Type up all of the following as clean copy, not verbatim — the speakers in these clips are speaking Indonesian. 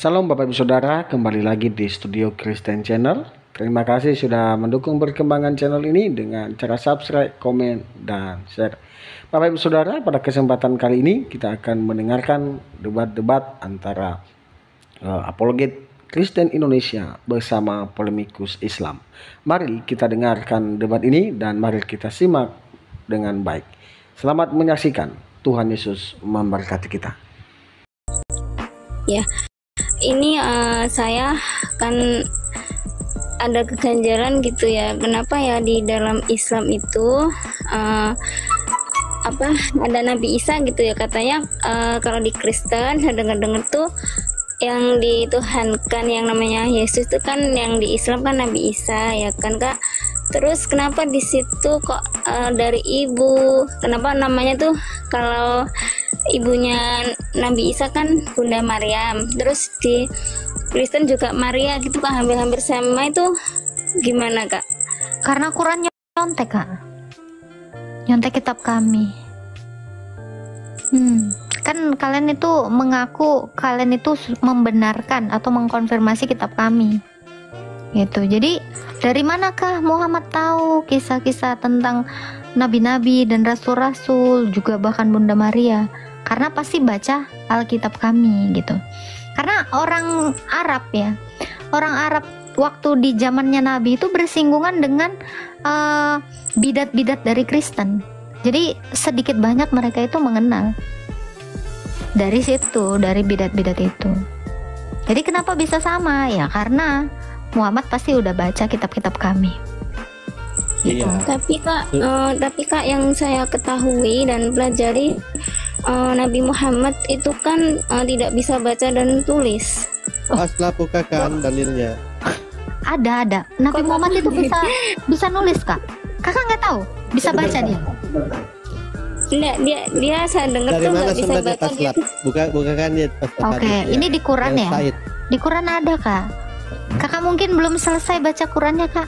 Salam Bapak Ibu Saudara, kembali lagi di Studio Kristen Channel. Terima kasih sudah mendukung perkembangan channel ini dengan cara subscribe, komen, dan share. Bapak Ibu Saudara, pada kesempatan kali ini kita akan mendengarkan debat-debat antara apologet Kristen Indonesia bersama polemikus Islam. Mari kita dengarkan debat ini dan mari kita simak dengan baik. Selamat menyaksikan. Tuhan Yesus memberkati kita. Ya, ini saya kan ada keganjalan gitu ya. Kenapa ya di dalam Islam itu ada Nabi Isa gitu ya, katanya kalau di Kristen saya dengar-dengar tuh yang dituhankan yang namanya Yesus itu kan, yang di Islam kan Nabi Isa ya kan Kak. Terus kenapa di situ kok dari ibu, kenapa namanya tuh kalau ibunya Nabi Isa kan Bunda Maryam, terus di Kristen juga Maria gitu Kak, hampir-hampir sama, itu gimana Kak? Karena Quran nyontek Kak, nyontek kitab kami. Kan kalian itu mengaku kalian itu membenarkan atau mengkonfirmasi kitab kami gitu. Jadi dari manakah Muhammad tahu kisah-kisah tentang nabi-nabi dan rasul-rasul, juga bahkan Bunda Maria? Karena pasti baca Alkitab kami gitu. Karena orang Arab ya, orang Arab waktu di zamannya Nabi itu bersinggungan dengan bidat-bidat dari Kristen. Jadi sedikit banyak mereka itu mengenal dari situ, dari bidat-bidat itu. Jadi kenapa bisa sama? Ya karena Muhammad pasti udah baca kitab-kitab kami. Gitu. Tapi kak yang saya ketahui dan pelajari, Nabi Muhammad itu kan tidak bisa baca dan tulis. Aslah bukakan dalilnya. Ada. Nabi Muhammad itu bisa nulis Kak. Kakak nggak tahu? Bisa baca dia? Enggak, dia saya dengar tuh nggak bisa baca dia. Bukakan dia. Oke, ini di Quran ya? Di Quran ada Kak. Kakak mungkin belum selesai baca Qurannya Kak.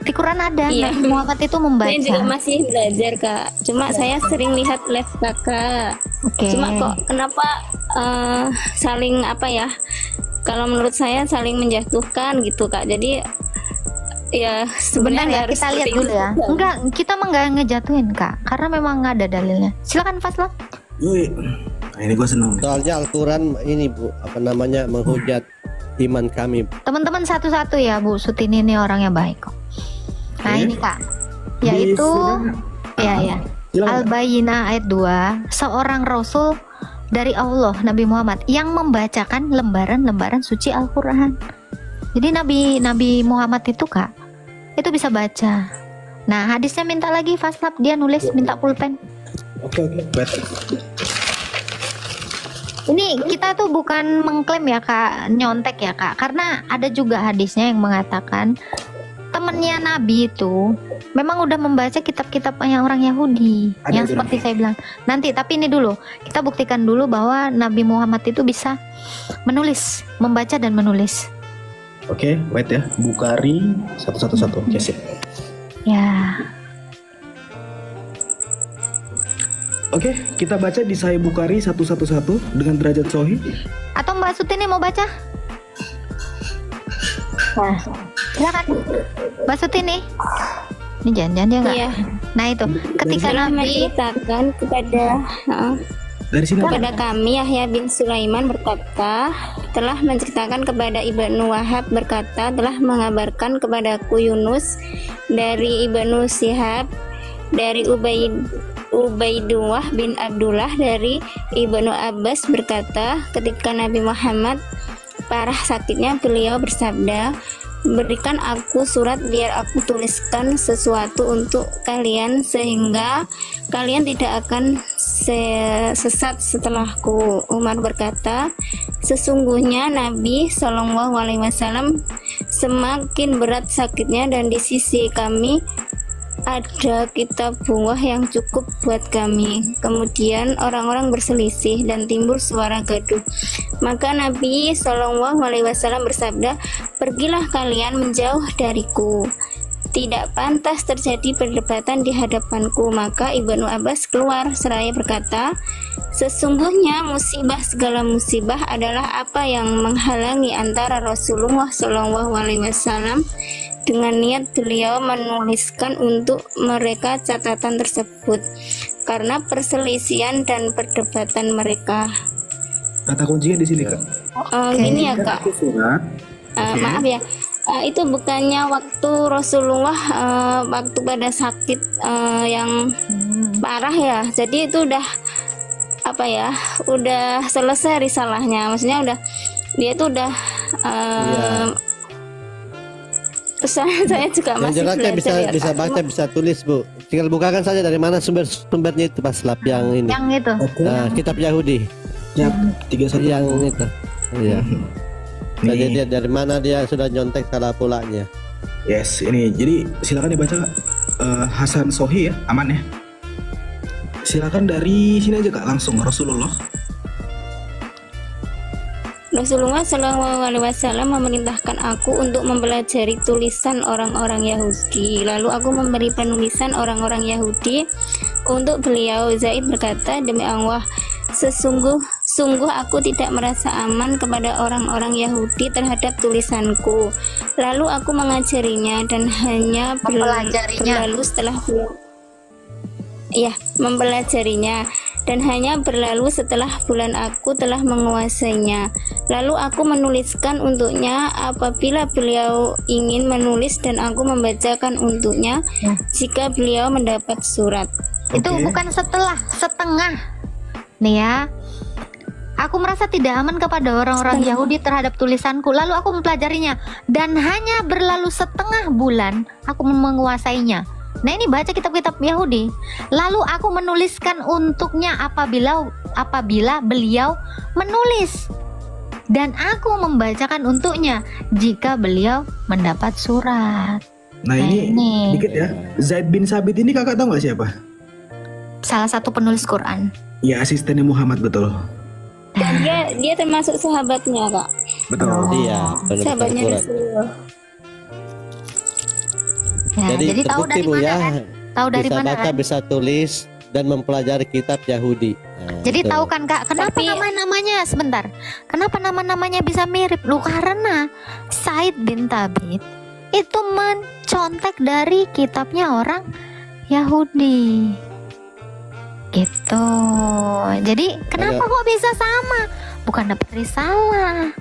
Di Quran ada, iya. Nabi Muhammad itu membaca. Saya juga masih belajar Kak. Cuma saya sering lihat live Kakak. Cuma kok kenapa saling kalau menurut saya saling menjatuhkan gitu Kak. Jadi ya sebenarnya ya, kita lihat dulu ya. Enggak, kita mah nggak ngejatuhin Kak, karena memang nggak ada dalilnya. Silakan Fasla. Nah, ini gue senang. Soalnya Al-Quran ini menghujat iman kami. Teman-teman satu-satu ya, Bu Sutini ini orangnya baik kok. Nah ini Kak, yaitu ya Al-Bayyinah ayat 2, seorang Rasul dari Allah, Nabi Muhammad, yang membacakan lembaran-lembaran suci Al-Quran. Jadi Nabi Muhammad itu Kak, itu bisa baca. Nah hadisnya minta lagi Faslab, dia nulis minta pulpen. Oke. Ini kita tuh bukan mengklaim ya Kak, nyontek ya Kak, karena ada juga hadisnya yang mengatakan temennya Nabi itu memang udah membaca kitab-kitab yang orang Yahudi, yang seperti saya bilang nanti. Tapi ini dulu kita buktikan dulu bahwa Nabi Muhammad itu bisa menulis, membaca dan menulis. Oke, wait ya, Bukhari 111. Oke, sip. Ya. Oke, kita baca di Sahih Bukhari 111 dengan derajat sahih. Atau Mbak Sutini mau baca? Nah, silakan Mbak Sutini. Ini jangan-jangan dia nggak? Iya. Nah itu, ketika Telah Nabi menceritakan kepada kami, Yahya bin Sulaiman berkata, telah menceritakan kepada Ibnu Wahab berkata, telah mengabarkan kepadaku Yunus dari Ibnu Syihab, dari Ubaidullah bin Abdullah, dari Ibnu Abbas berkata, ketika Nabi Muhammad parah sakitnya, beliau bersabda, berikan aku surat biar aku tuliskan sesuatu untuk kalian sehingga kalian tidak akan sesat setelahku. Umar berkata, sesungguhnya Nabi Shallallahu Alaihi Wasallam semakin berat sakitnya dan di sisi kami ada kitab buah yang cukup buat kami. Kemudian orang-orang berselisih dan timbul suara gaduh. Maka Nabi Shallallahu Alaihi Wasallam bersabda, pergilah kalian menjauh dariku. tidak pantas terjadi perdebatan di hadapanku. Maka Ibnu Abbas keluar seraya berkata, sesungguhnya musibah segala musibah adalah apa yang menghalangi antara Rasulullah SAW dengan niat beliau menuliskan untuk mereka catatan tersebut karena perselisihan dan perdebatan mereka. Kata kuncinya di sini Kak. Gini ya Kak, Surat. maaf ya, itu bukannya waktu Rasulullah waktu pada sakit yang parah ya, jadi itu udah apa ya, udah selesai risalahnya, maksudnya udah dia tuh udah saya juga Yang masih jelasnya belajar ya bisa Kak. baca, bisa tulis Bu. Tinggal bukakan saja dari mana sumbernya itu Pas Lab yang ini. Yang itu. Nah, kitab Yahudi Ya, 31. yang itu. Iya. Jadi Nih. dia dari mana dia sudah nyontek salah pulanya. Yes, ini. Jadi silakan dibaca Kak. Hasan Sohi ya, aman ya. Silakan dari sini aja Kak, langsung Rasulullah. Rasulullah SAW memerintahkan aku untuk mempelajari tulisan orang-orang Yahudi. Lalu aku memberi penulisan orang-orang Yahudi untuk beliau. Zaid berkata, demi Allah, sungguh aku tidak merasa aman kepada orang-orang Yahudi terhadap tulisanku. Lalu aku mengajarinya dan hanya berlalu setelah mempelajarinya dan hanya berlalu setelah bulan aku telah menguasainya. Lalu aku menuliskan untuknya apabila beliau ingin menulis dan aku membacakan untuknya jika beliau mendapat surat. Itu bukan setengah. Nih ya. Aku merasa tidak aman kepada orang-orang Yahudi terhadap tulisanku. Lalu aku mempelajarinya dan hanya berlalu setengah bulan aku menguasainya. Nah, ini baca kitab-kitab Yahudi. Lalu aku menuliskan untuknya apabila beliau menulis dan aku membacakan untuknya jika beliau mendapat surat. Nah, ini dikit ya. Zaid bin Sabit ini Kakak tahu nggak siapa? Salah satu penulis Quran. Ya, asistennya Muhammad, betul. Dan dia termasuk sahabatnya Kak. Betul. Iya, penulis Sahabatnya Al-Quran. Rasulullah. Ya, jadi tahu terbukti, dari Bu, mana ya. kan? Tahu dari Bisa mana baca, kan? bisa tulis dan mempelajari kitab Yahudi. Nah, Jadi itu. tahu kan Kak, kenapa Tapi- nama-namanya sebentar? Kenapa nama-namanya bisa mirip? Loh, karena Said bin Thabit itu mencontek dari kitabnya orang Yahudi. Gitu. Jadi kenapa kok bisa sama? Bukan dapat risalah.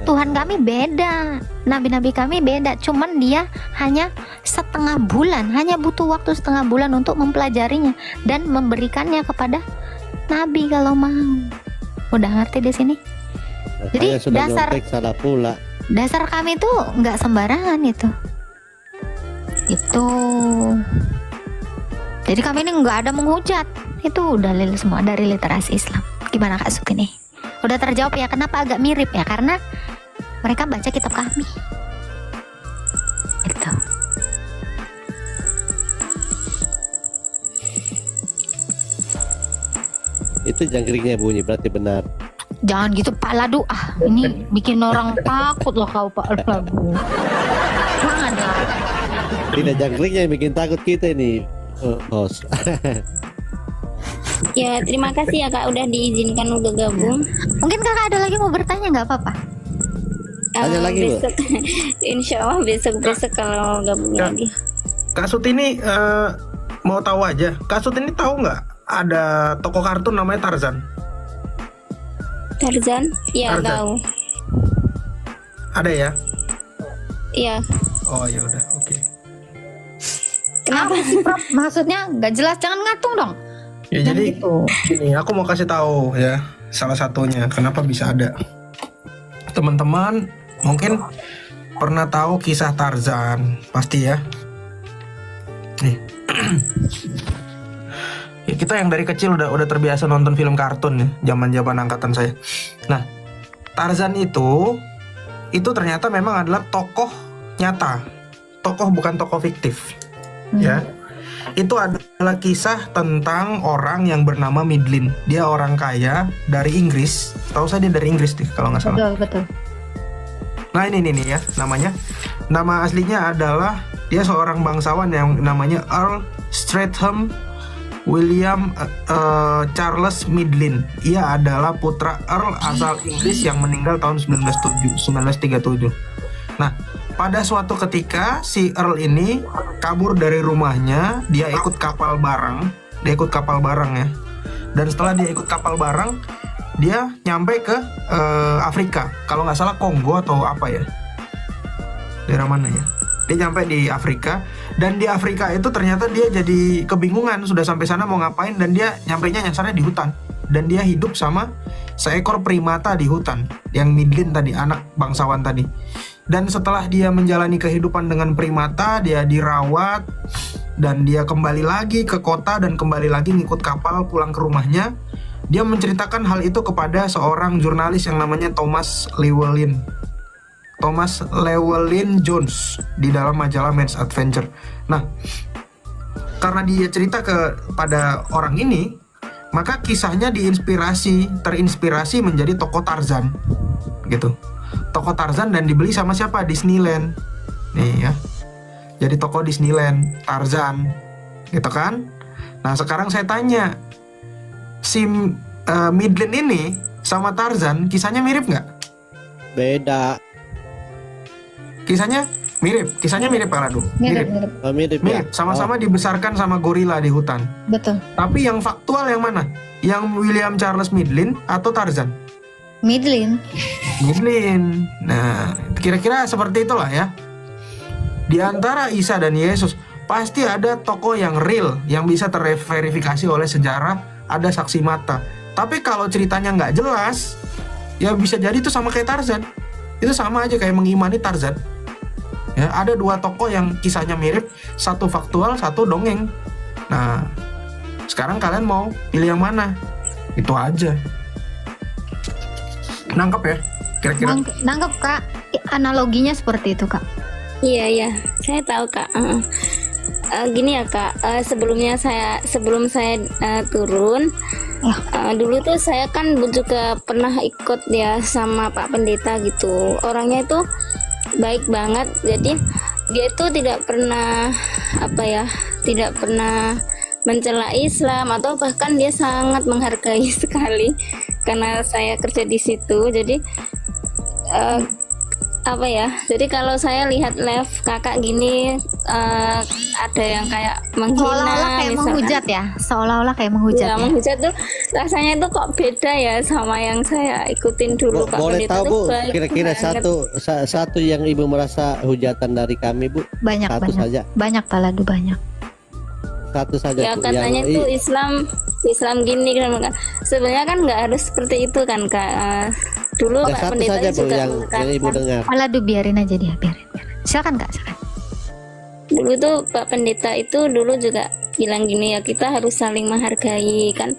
Tuhan kami beda, nabi-nabi kami beda. Cuman dia hanya setengah bulan, hanya butuh waktu setengah bulan untuk mempelajarinya dan memberikannya kepada nabi kalau mau. Udah ngerti di sini? Makanya Jadi sudah nyontek salah pula. dasar kami tuh nggak sembarangan itu. Itu. Jadi kami ini nggak ada menghujat. Itu dalil semua dari literasi Islam. Gimana Kak Suki nih? Udah terjawab ya kenapa agak mirip ya? Karena mereka baca kitab kami. Itu. Itu jangkriknya bunyi, berarti benar. Jangan gitu Pak Ladu. Ini bikin orang takut loh kau Pak Ladu. Jangan lah. Tidak jangkriknya yang bikin takut kita ini, host. Ya, terima kasih ya Kak udah diizinkan udah gabung. Mungkin Kakak ada lagi mau bertanya nggak apa-apa? Tanya lagi, Bu. besok, insya Allah besok kalau gabung Ya. lagi. Kak Sut ini mau tahu aja. Kak Sut ini tahu nggak ada toko kartun namanya Tarzan? Tarzan? Iya Tarzan. tahu. Ada ya? Iya. Oh ya udah, oke. Kenapa? Prof, maksudnya nggak jelas, jangan ngatung dong. Ya Jangan jadi gitu. gini, aku mau kasih tahu ya salah satunya kenapa bisa ada. Teman-teman mungkin pernah tahu kisah Tarzan, pasti ya. Nih. Ya, kita yang dari kecil udah terbiasa nonton film kartun ya, zaman-zaman angkatan saya. Nah, Tarzan itu ternyata memang adalah tokoh nyata. Tokoh bukan tokoh fiktif. Ya. Itu adalah kisah tentang orang yang bernama Midlin. Dia orang kaya dari Inggris. Tahu saya dia dari Inggris deh kalau nggak salah. Betul. Nah ini nih ya namanya. Nama aslinya adalah Dia seorang bangsawan yang namanya Earl Streatham William Charles Midlin. Ia adalah putra Earl asal Inggris yang meninggal tahun 1937. Nah, pada suatu ketika si Earl ini kabur dari rumahnya, dia ikut kapal barang ya. Dan setelah dia ikut kapal barang, dia nyampe ke Afrika. Kalau nggak salah Kongo atau apa ya? Daerah mana ya? Dia nyampe di Afrika, dan di Afrika itu ternyata dia jadi kebingungan sudah sampai sana mau ngapain, dan dia nyampainya nyasarnya di hutan, dan dia hidup sama seekor primata di hutan yang Midlin tadi, anak bangsawan tadi. Dan setelah dia menjalani kehidupan dengan primata, dia dirawat dan dia kembali lagi ke kota dan kembali lagi ngikut kapal pulang ke rumahnya. Dia menceritakan hal itu kepada seorang jurnalis yang namanya Thomas Llewellyn Jones di dalam majalah Men's Adventure. Nah, karena dia cerita kepada orang ini, maka kisahnya terinspirasi menjadi tokoh Tarzan, gitu. Tokoh Tarzan, dan dibeli sama siapa? Disneyland, nih ya. Jadi tokoh Disneyland, Tarzan, gitu kan? Nah, sekarang saya tanya, si Midlin ini sama Tarzan kisahnya mirip nggak? Beda. Kisahnya mirip Pak Radu. Mirip. Sama-sama dibesarkan sama gorila di hutan. Betul. Tapi yang faktual yang mana? Yang William Charles Midlin atau Tarzan? Midlin. Nah, kira-kira seperti itulah ya. Di antara Isa dan Yesus pasti ada tokoh yang real, yang bisa terverifikasi oleh sejarah, ada saksi mata. Tapi kalau ceritanya nggak jelas, ya bisa jadi itu sama kayak Tarzan. Itu sama aja kayak mengimani Tarzan. Ya, ada dua tokoh yang kisahnya mirip, satu faktual, satu dongeng. Nah, sekarang kalian mau pilih yang mana? Itu aja. Nangkep ya? Kira-kira? Nangkep Kak. Analoginya seperti itu Kak. Iya, saya tahu Kak. Gini ya Kak, sebelum saya turun, dulu tuh saya kan juga pernah ikut ya sama Pak Pendeta gitu. Orangnya itu baik banget, jadi dia itu tidak pernah tidak pernah mencela Islam, atau bahkan dia sangat menghargai sekali karena saya kerja di situ. Jadi jadi kalau saya lihat live kakak gini, ada yang kayak menghina, Seolah-olah kayak menghujat ya, seolah-olah kayak menghujat ya, ya. menghujat tuh rasanya itu kok beda ya sama yang saya ikutin dulu. Pak Boleh Pendeta tahu tuh Bu, baik kira-kira banget. satu yang Ibu merasa hujatan dari kami Bu? Banyak saja. Banyak Pak Ladu, banyak. Satu saja Ya Bu, katanya tuh Islam gini kan. Sebenarnya kan nggak harus seperti itu kan Kak. Dulu Pak satu Pendeta saja Bu juga yang Ibu dengar. Pak Ladu biarin aja dia, biarin. Silakan Kak, silakan. Dulu tuh Pak Pendeta itu dulu juga bilang gini ya, kita harus saling menghargai kan.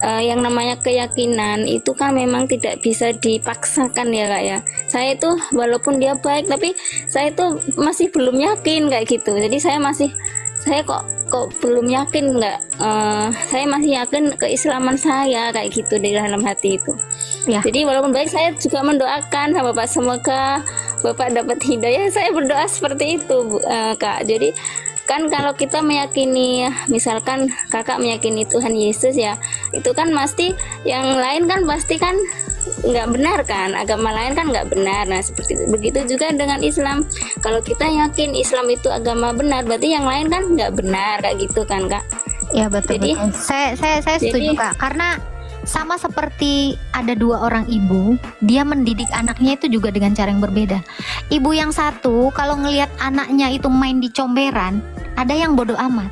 Yang namanya keyakinan itu kan memang tidak bisa dipaksakan ya Kak ya. Saya itu walaupun dia baik, tapi saya itu masih belum yakin kayak gitu. Jadi saya kok belum yakin saya masih yakin keislaman saya kayak gitu di dalam hati itu Ya. Jadi walaupun baik, saya juga mendoakan sama Bapak, semoga Bapak dapat hidayah. Saya berdoa seperti itu Kak. Jadi kan kalau kita meyakini, misalkan kakak meyakini Tuhan Yesus ya, itu kan pasti yang lain kan pasti kan nggak benar kan, agama lain kan nggak benar. Nah seperti begitu juga dengan Islam. Kalau kita yakin Islam itu agama benar, berarti yang lain kan nggak benar kayak gitu kan Kak. Ya betul. Jadi, betul. Saya setuju Kak, karena sama seperti ada dua orang ibu, dia mendidik anaknya itu juga dengan cara yang berbeda. Ibu yang satu kalau ngelihat anaknya itu main di comberan, ada yang bodoh amat.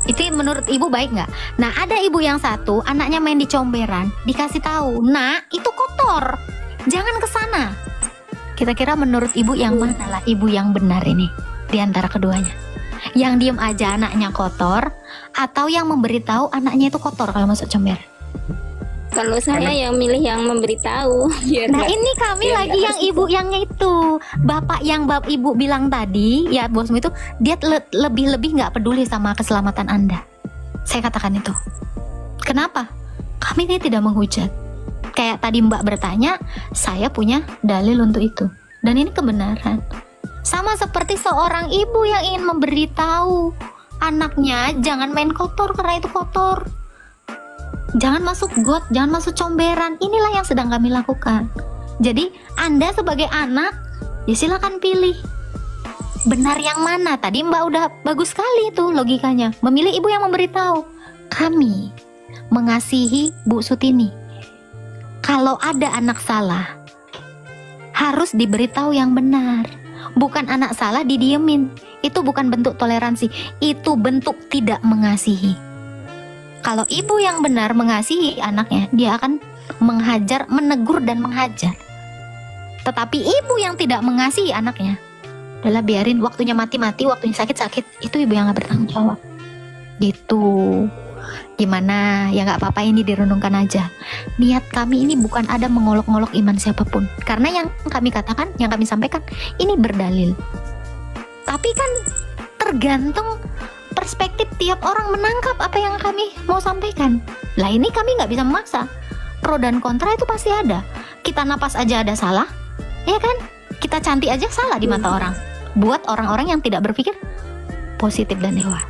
Itu menurut ibu baik nggak? Nah ada ibu yang satu, anaknya main di comberan, dikasih tahu, nah itu kotor, jangan ke sana. Kira-kira menurut ibu yang mana lah ibu yang benar ini di antara keduanya? Yang diem aja anaknya kotor, atau yang memberitahu anaknya itu kotor kalau masuk comberan? Kalau saya yang milih yang memberitahu. Nah ini kami lagi yang ibu yang itu, bapak yang ibu bilang tadi ya bosmu itu, dia lebih nggak peduli sama keselamatan Anda. Saya katakan itu. Kenapa? Kami ini tidak menghujat. Kayak tadi Mbak bertanya, saya punya dalil untuk itu, dan ini kebenaran. Sama seperti seorang ibu yang ingin memberitahu anaknya jangan main kotor karena itu kotor. Jangan masuk got, jangan masuk comberan. Inilah yang sedang kami lakukan. Jadi Anda sebagai anak, ya silakan pilih. Benar yang mana? Tadi Mbak udah bagus sekali itu logikanya. Memilih ibu yang memberitahu. Kami mengasihi Bu Sutini. Kalau ada anak salah, harus diberitahu yang benar. Bukan anak salah didiemin. Itu bukan bentuk toleransi. Itu bentuk tidak mengasihi. Kalau ibu yang benar mengasihi anaknya, dia akan menghajar, menegur dan menghajar. Tetapi ibu yang tidak mengasihi anaknya, adalah biarin waktunya mati-mati, waktunya sakit-sakit, itu ibu yang gak bertanggung jawab. Gitu. Gimana? Ya gak apa-apa, ini direnungkan aja. Niat kami ini bukan ada mengolok-ngolok iman siapapun. Karena yang kami katakan, yang kami sampaikan, ini berdalil. Tapi kan tergantung perspektif tiap orang menangkap apa yang kami mau sampaikan. Lah ini kami gak bisa memaksa. Pro dan kontra itu pasti ada. Kita napas aja ada salah, ya kan? Kita cantik aja salah di mata orang. Buat orang-orang yang tidak berpikir positif dan dewasa.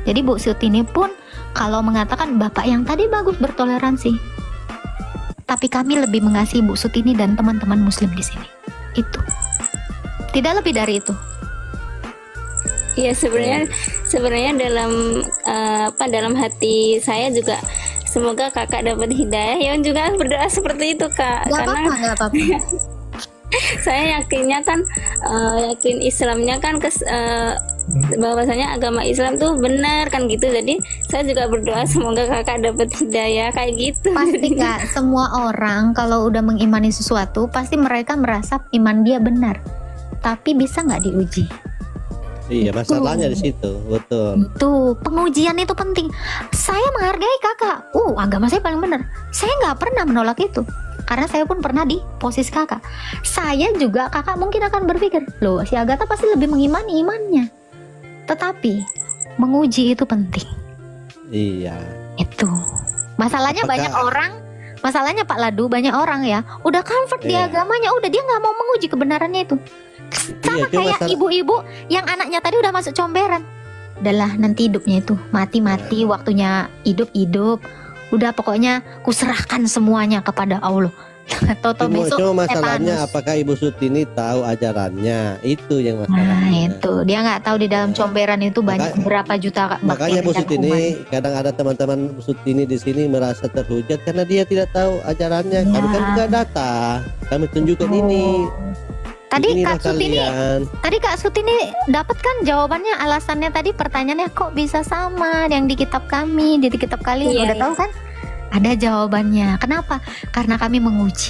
Jadi Bu Sutini pun kalau mengatakan bapak yang tadi bagus bertoleransi, tapi kami lebih mengasihi Bu Sutini dan teman-teman muslim di sini. Itu. Tidak lebih dari itu. Iya, sebenarnya dalam hati saya juga semoga kakak dapat hidayah. Yang juga berdoa seperti itu kak. Gak apa-apa. Saya yakinnya kan, yakin Islamnya kan bahwasanya agama Islam tuh benar kan gitu. Jadi saya juga berdoa semoga kakak dapat hidayah kayak gitu. Pasti kak, semua orang kalau udah mengimani sesuatu pasti mereka merasa iman dia benar. Tapi bisa nggak diuji? Iya, masalahnya di situ, betul. Itu pengujian itu penting. Saya menghargai kakak. Agama saya paling benar. Saya nggak pernah menolak itu. Karena saya pun pernah di posisi kakak. Saya juga kakak mungkin akan berpikir, loh si Agatha pasti lebih mengimani imannya. Tetapi menguji itu penting. Iya. Itu. Masalahnya banyak orang. Masalahnya Pak Ladu, banyak orang ya udah comfort di agamanya, udah dia nggak mau menguji kebenarannya itu. Sama kayak ibu-ibu yang anaknya tadi udah masuk comberan. Udahlah nanti hidupnya itu mati-mati, waktunya hidup-hidup. Udah pokoknya kuserahkan semuanya kepada Allah. Toto besok cuma masalahnya apakah Ibu Sutini tahu ajarannya? Itu yang masalahnya. Nah itu dia nggak tahu di dalam comberan itu banyak berapa juta. Makanya Bu Sutini kadang ada teman-teman Bu Sutini di sini merasa terhujat karena dia tidak tahu ajarannya. Kami kan juga data, kami tunjukkan ini. Tadi Kak Sutini dapat kan jawabannya, alasannya tadi pertanyaannya kok bisa sama yang di kitab kami, di kitab kalian udah tahu kan? Ada jawabannya. Kenapa? Karena kami menguji.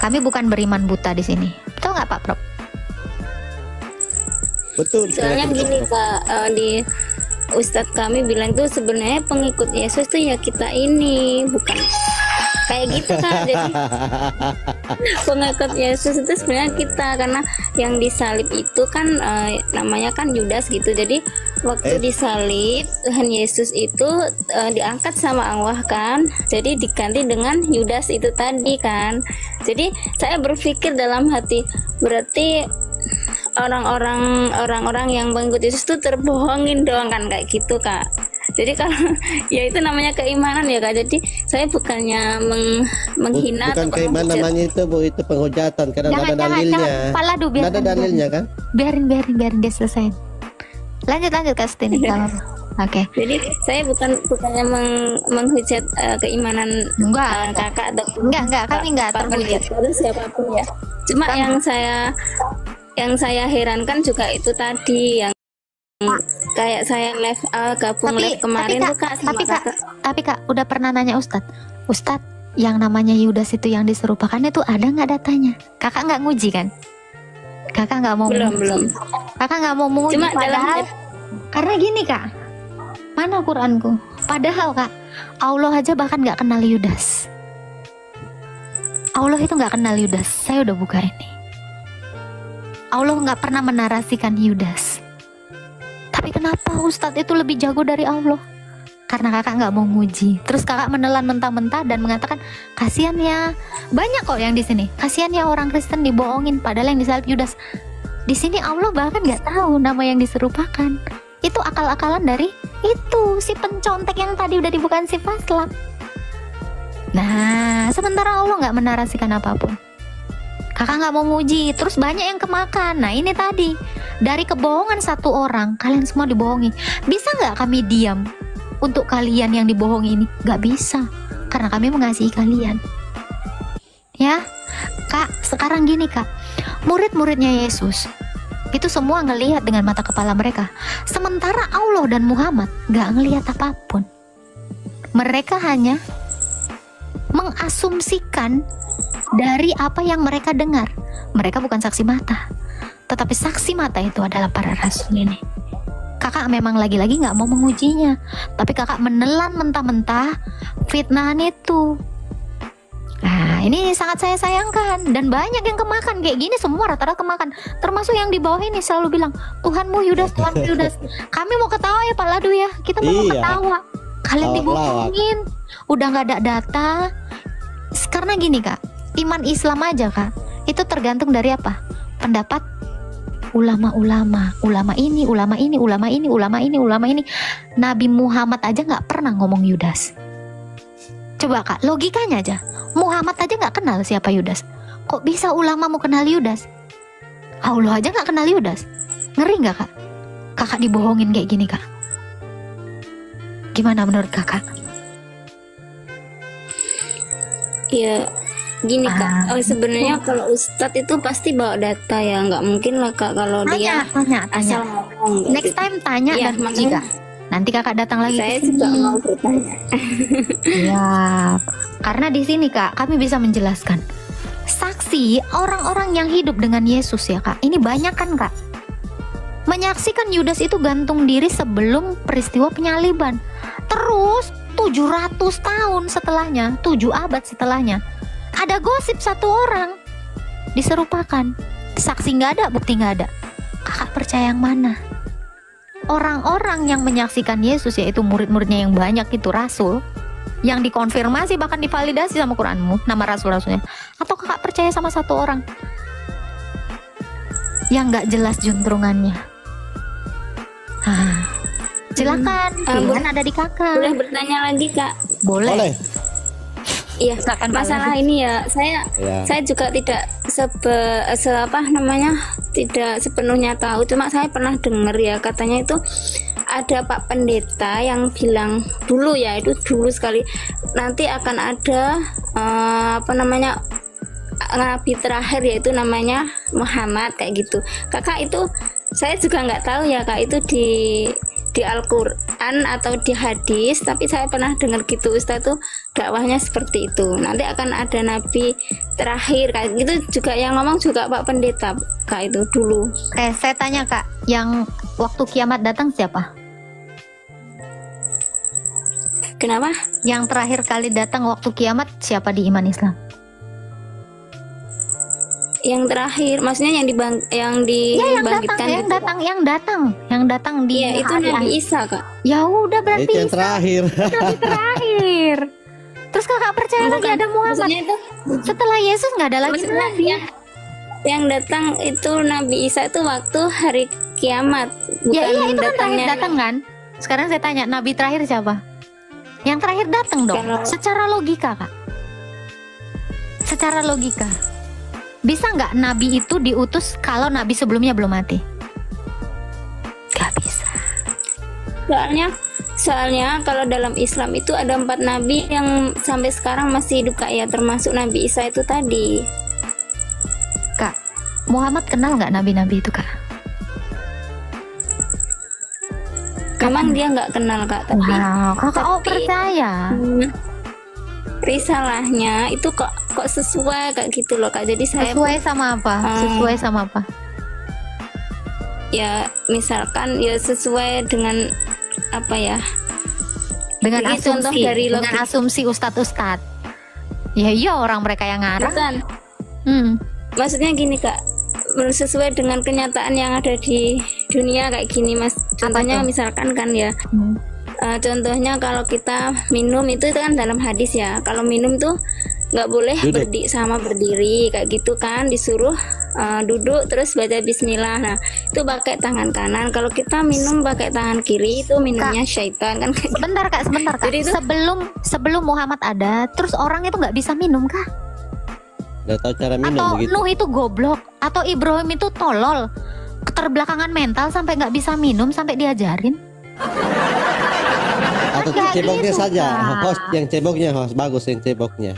Kami bukan beriman buta di sini. Betul nggak Pak Prof? Betul. Soalnya gini Kak, di Ustadz kami bilang tuh sebenarnya pengikut Yesus tuh ya kita ini, bukan kayak gitu kan. Jadi pengikut Yesus itu sebenarnya kita, karena yang disalib itu kan namanya kan Yudas gitu. Jadi waktu disalib Tuhan Yesus itu diangkat sama Allah kan, jadi diganti dengan Yudas itu tadi kan. Jadi saya berpikir dalam hati, berarti orang-orang yang mengikut Yesus tuh terbohongin dong kan, kayak gitu Kak. Jadi kalau ya itu namanya keimanan ya Kak. Jadi saya bukannya menghina bukan atau keimanan namanya itu Bu, itu penghujatan karena ada dalilnya. Paladu, ada dalilnya kan? Biarin dia selesai. Lanjut Kak Sutini. Oke. Jadi saya bukannya menghujat keimanan kakak atau enggak, kami enggak terhujat siapapun ya. Cuma yang saya herankan juga itu tadi yang kayak saya live gabung live kemarin tuh Kak sama kakak. Tapi Kak udah pernah nanya Ustadz yang namanya Yudas itu yang diserupakan itu ada nggak datanya? Kakak nggak nguji kan? Kakak nggak mau belum. Kakak nggak mau menguji. Cuma padahal karena gini Kak, mana Quranku? Padahal Kak, Allah aja bahkan nggak kenal Yudas. Allah itu nggak kenal Yudas. Saya udah buka ini. Allah nggak pernah menarasikan Yudas. Tapi kenapa Ustadz itu lebih jago dari Allah? Karena kakak nggak mau nguji. Terus kakak menelan mentah-mentah dan mengatakan kasihan ya. Banyak kok yang di sini. Kasihan ya orang Kristen dibohongin. Padahal yang disalib Yudas. Di sini Allah bahkan nggak tahu nama yang diserupakan. Itu akal-akalan dari itu si pencontek yang tadi udah dibukain si Faslak. Nah, sementara Allah nggak menarasikan apapun. Kakak nggak mau nguji, terus banyak yang kemakan. Nah ini tadi, dari kebohongan satu orang, kalian semua dibohongi. Bisa nggak kami diam untuk kalian yang dibohongi ini? Nggak bisa, karena kami mengasihi kalian. Ya, Kak, sekarang gini Kak, murid-muridnya Yesus itu semua ngelihat dengan mata kepala mereka. Sementara Allah dan Muhammad nggak ngelihat apapun. Mereka hanya mengasumsikan dari apa yang mereka dengar. Mereka bukan saksi mata, tetapi saksi mata itu adalah para rasul ini. Kakak memang lagi-lagi gak mau mengujinya, tapi kakak menelan mentah-mentah fitnahan itu. Nah ini sangat saya sayangkan. Dan banyak yang kemakan kayak gini, semua rata-rata kemakan. Termasuk yang di bawah ini selalu bilang, Tuhanmu Yudas, Tuhanmu Yudas. Kami mau ketawa ya Pak Ladu ya, kita mau ketawa. Kalian dibohongin, udah gak ada data. Karena gini Kak, iman Islam aja Kak, itu tergantung dari apa? Pendapat ulama-ulama, ulama ini, ulama ini, ulama ini, ulama ini, ulama ini. Nabi Muhammad aja nggak pernah ngomong Yudas. Coba Kak, logikanya aja, Muhammad aja nggak kenal siapa Yudas. Kok bisa ulama mau kenal Yudas? Allah aja nggak kenal Yudas. Ngeri nggak Kak? Kakak dibohongin kayak gini Kak. Gimana menurut Kakak? Ya gini Kak, sebenarnya kalau Ustadz itu pasti bawa data ya, nggak mungkin lah Kak kalau dia tanya. asal ngomong. Next time tanya ya, dan uji Kak. Nanti Kakak datang lagi Saya ke sini. juga mau bertanya. Ya, karena di sini Kak, kami bisa menjelaskan. Saksi orang-orang yang hidup dengan Yesus ya Kak, ini banyak kan Kak. Menyaksikan Yudas itu gantung diri sebelum peristiwa penyaliban. Terus 700 tahun setelahnya, 7 abad setelahnya, ada gosip satu orang diserupakan. Saksi nggak ada, bukti nggak ada. Kakak percaya yang mana? Orang-orang yang menyaksikan Yesus, yaitu murid-muridnya yang banyak itu rasul, yang dikonfirmasi bahkan divalidasi sama Quranmu, nama rasul-rasulnya. Atau kakak percaya sama satu orang yang nggak jelas juntrungannya? Silakan, pilihan ada di kakak. Boleh bertanya lagi Kak? Boleh. Iya, masalah ini ya, saya juga tidak tidak sepenuhnya tahu. Cuma saya pernah dengar ya, katanya itu ada Pak Pendeta yang bilang dulu ya, itu dulu sekali, nanti akan ada nabi terakhir, yaitu namanya Muhammad kayak gitu. Kakak itu saya juga nggak tahu ya Kak, itu di Al-Quran atau di hadis, tapi saya pernah dengar gitu, Ustaz tuh dakwahnya seperti itu, nanti akan ada nabi terakhir kayak gitu juga, yang ngomong juga Pak Pendeta Kak itu dulu. Oke, saya tanya Kak, yang waktu kiamat datang siapa? Kenapa? Yang terakhir kali datang waktu kiamat siapa di iman Islam? Yang terakhir, maksudnya yang dibangkitkan yang datang di itu Nabi Isa Kak. Ya udah berarti Itu yang Isa terakhir. Nabi terakhir. Terus kakak percaya lagi ada Muhammad? Itu, setelah Yesus nggak ada lagi nabi. Yang datang itu Nabi Isa itu waktu hari kiamat. Ya iya, itu kan terakhir datangnya datang kan. Sekarang saya tanya, nabi terakhir siapa? Yang terakhir datang dong. Secara logika Kak, secara logika, bisa nggak nabi itu diutus kalau nabi sebelumnya belum mati? Gak bisa. Soalnya kalau dalam Islam itu ada 4 nabi yang sampai sekarang masih hidup Kak ya, termasuk Nabi Isa itu tadi. Kak, Muhammad kenal nggak nabi-nabi itu Kak? Memang dia nggak kenal Kak, tapi kakak percaya. Risalahnya itu kok sesuai kayak gitu loh Kak. Jadi saya Sesuai sama apa? Sesuai sama apa? Ya misalkan ya sesuai dengan apa ya? Dengan Jadi contoh asumsi, dari dengan asumsi ustadz. Ya iya, orang mereka yang ngarang. Bukan. Maksudnya gini Kak, sesuai dengan kenyataan yang ada di dunia kayak gini Mas. Contohnya misalkan kan ya, contohnya kalau kita minum itu kan dalam hadis ya, kalau minum tuh nggak boleh berdiri kayak gitu kan, disuruh duduk terus baca bismillah. Nah, itu pakai tangan kanan. Kalau kita minum pakai tangan kiri itu minumnya syaitan kan. Sebentar kak. Jadi itu- sebelum Muhammad ada, terus orang itu nggak bisa minum kah? Nggak tahu cara minum Atau begitu. Nuh itu goblok? Atau Ibrahim itu tolol? Keterbelakangan mental sampai nggak bisa minum sampai diajarin? Atau Nggak ceboknya gitu, saja. Kak. Host yang ceboknya, host bagus yang ceboknya.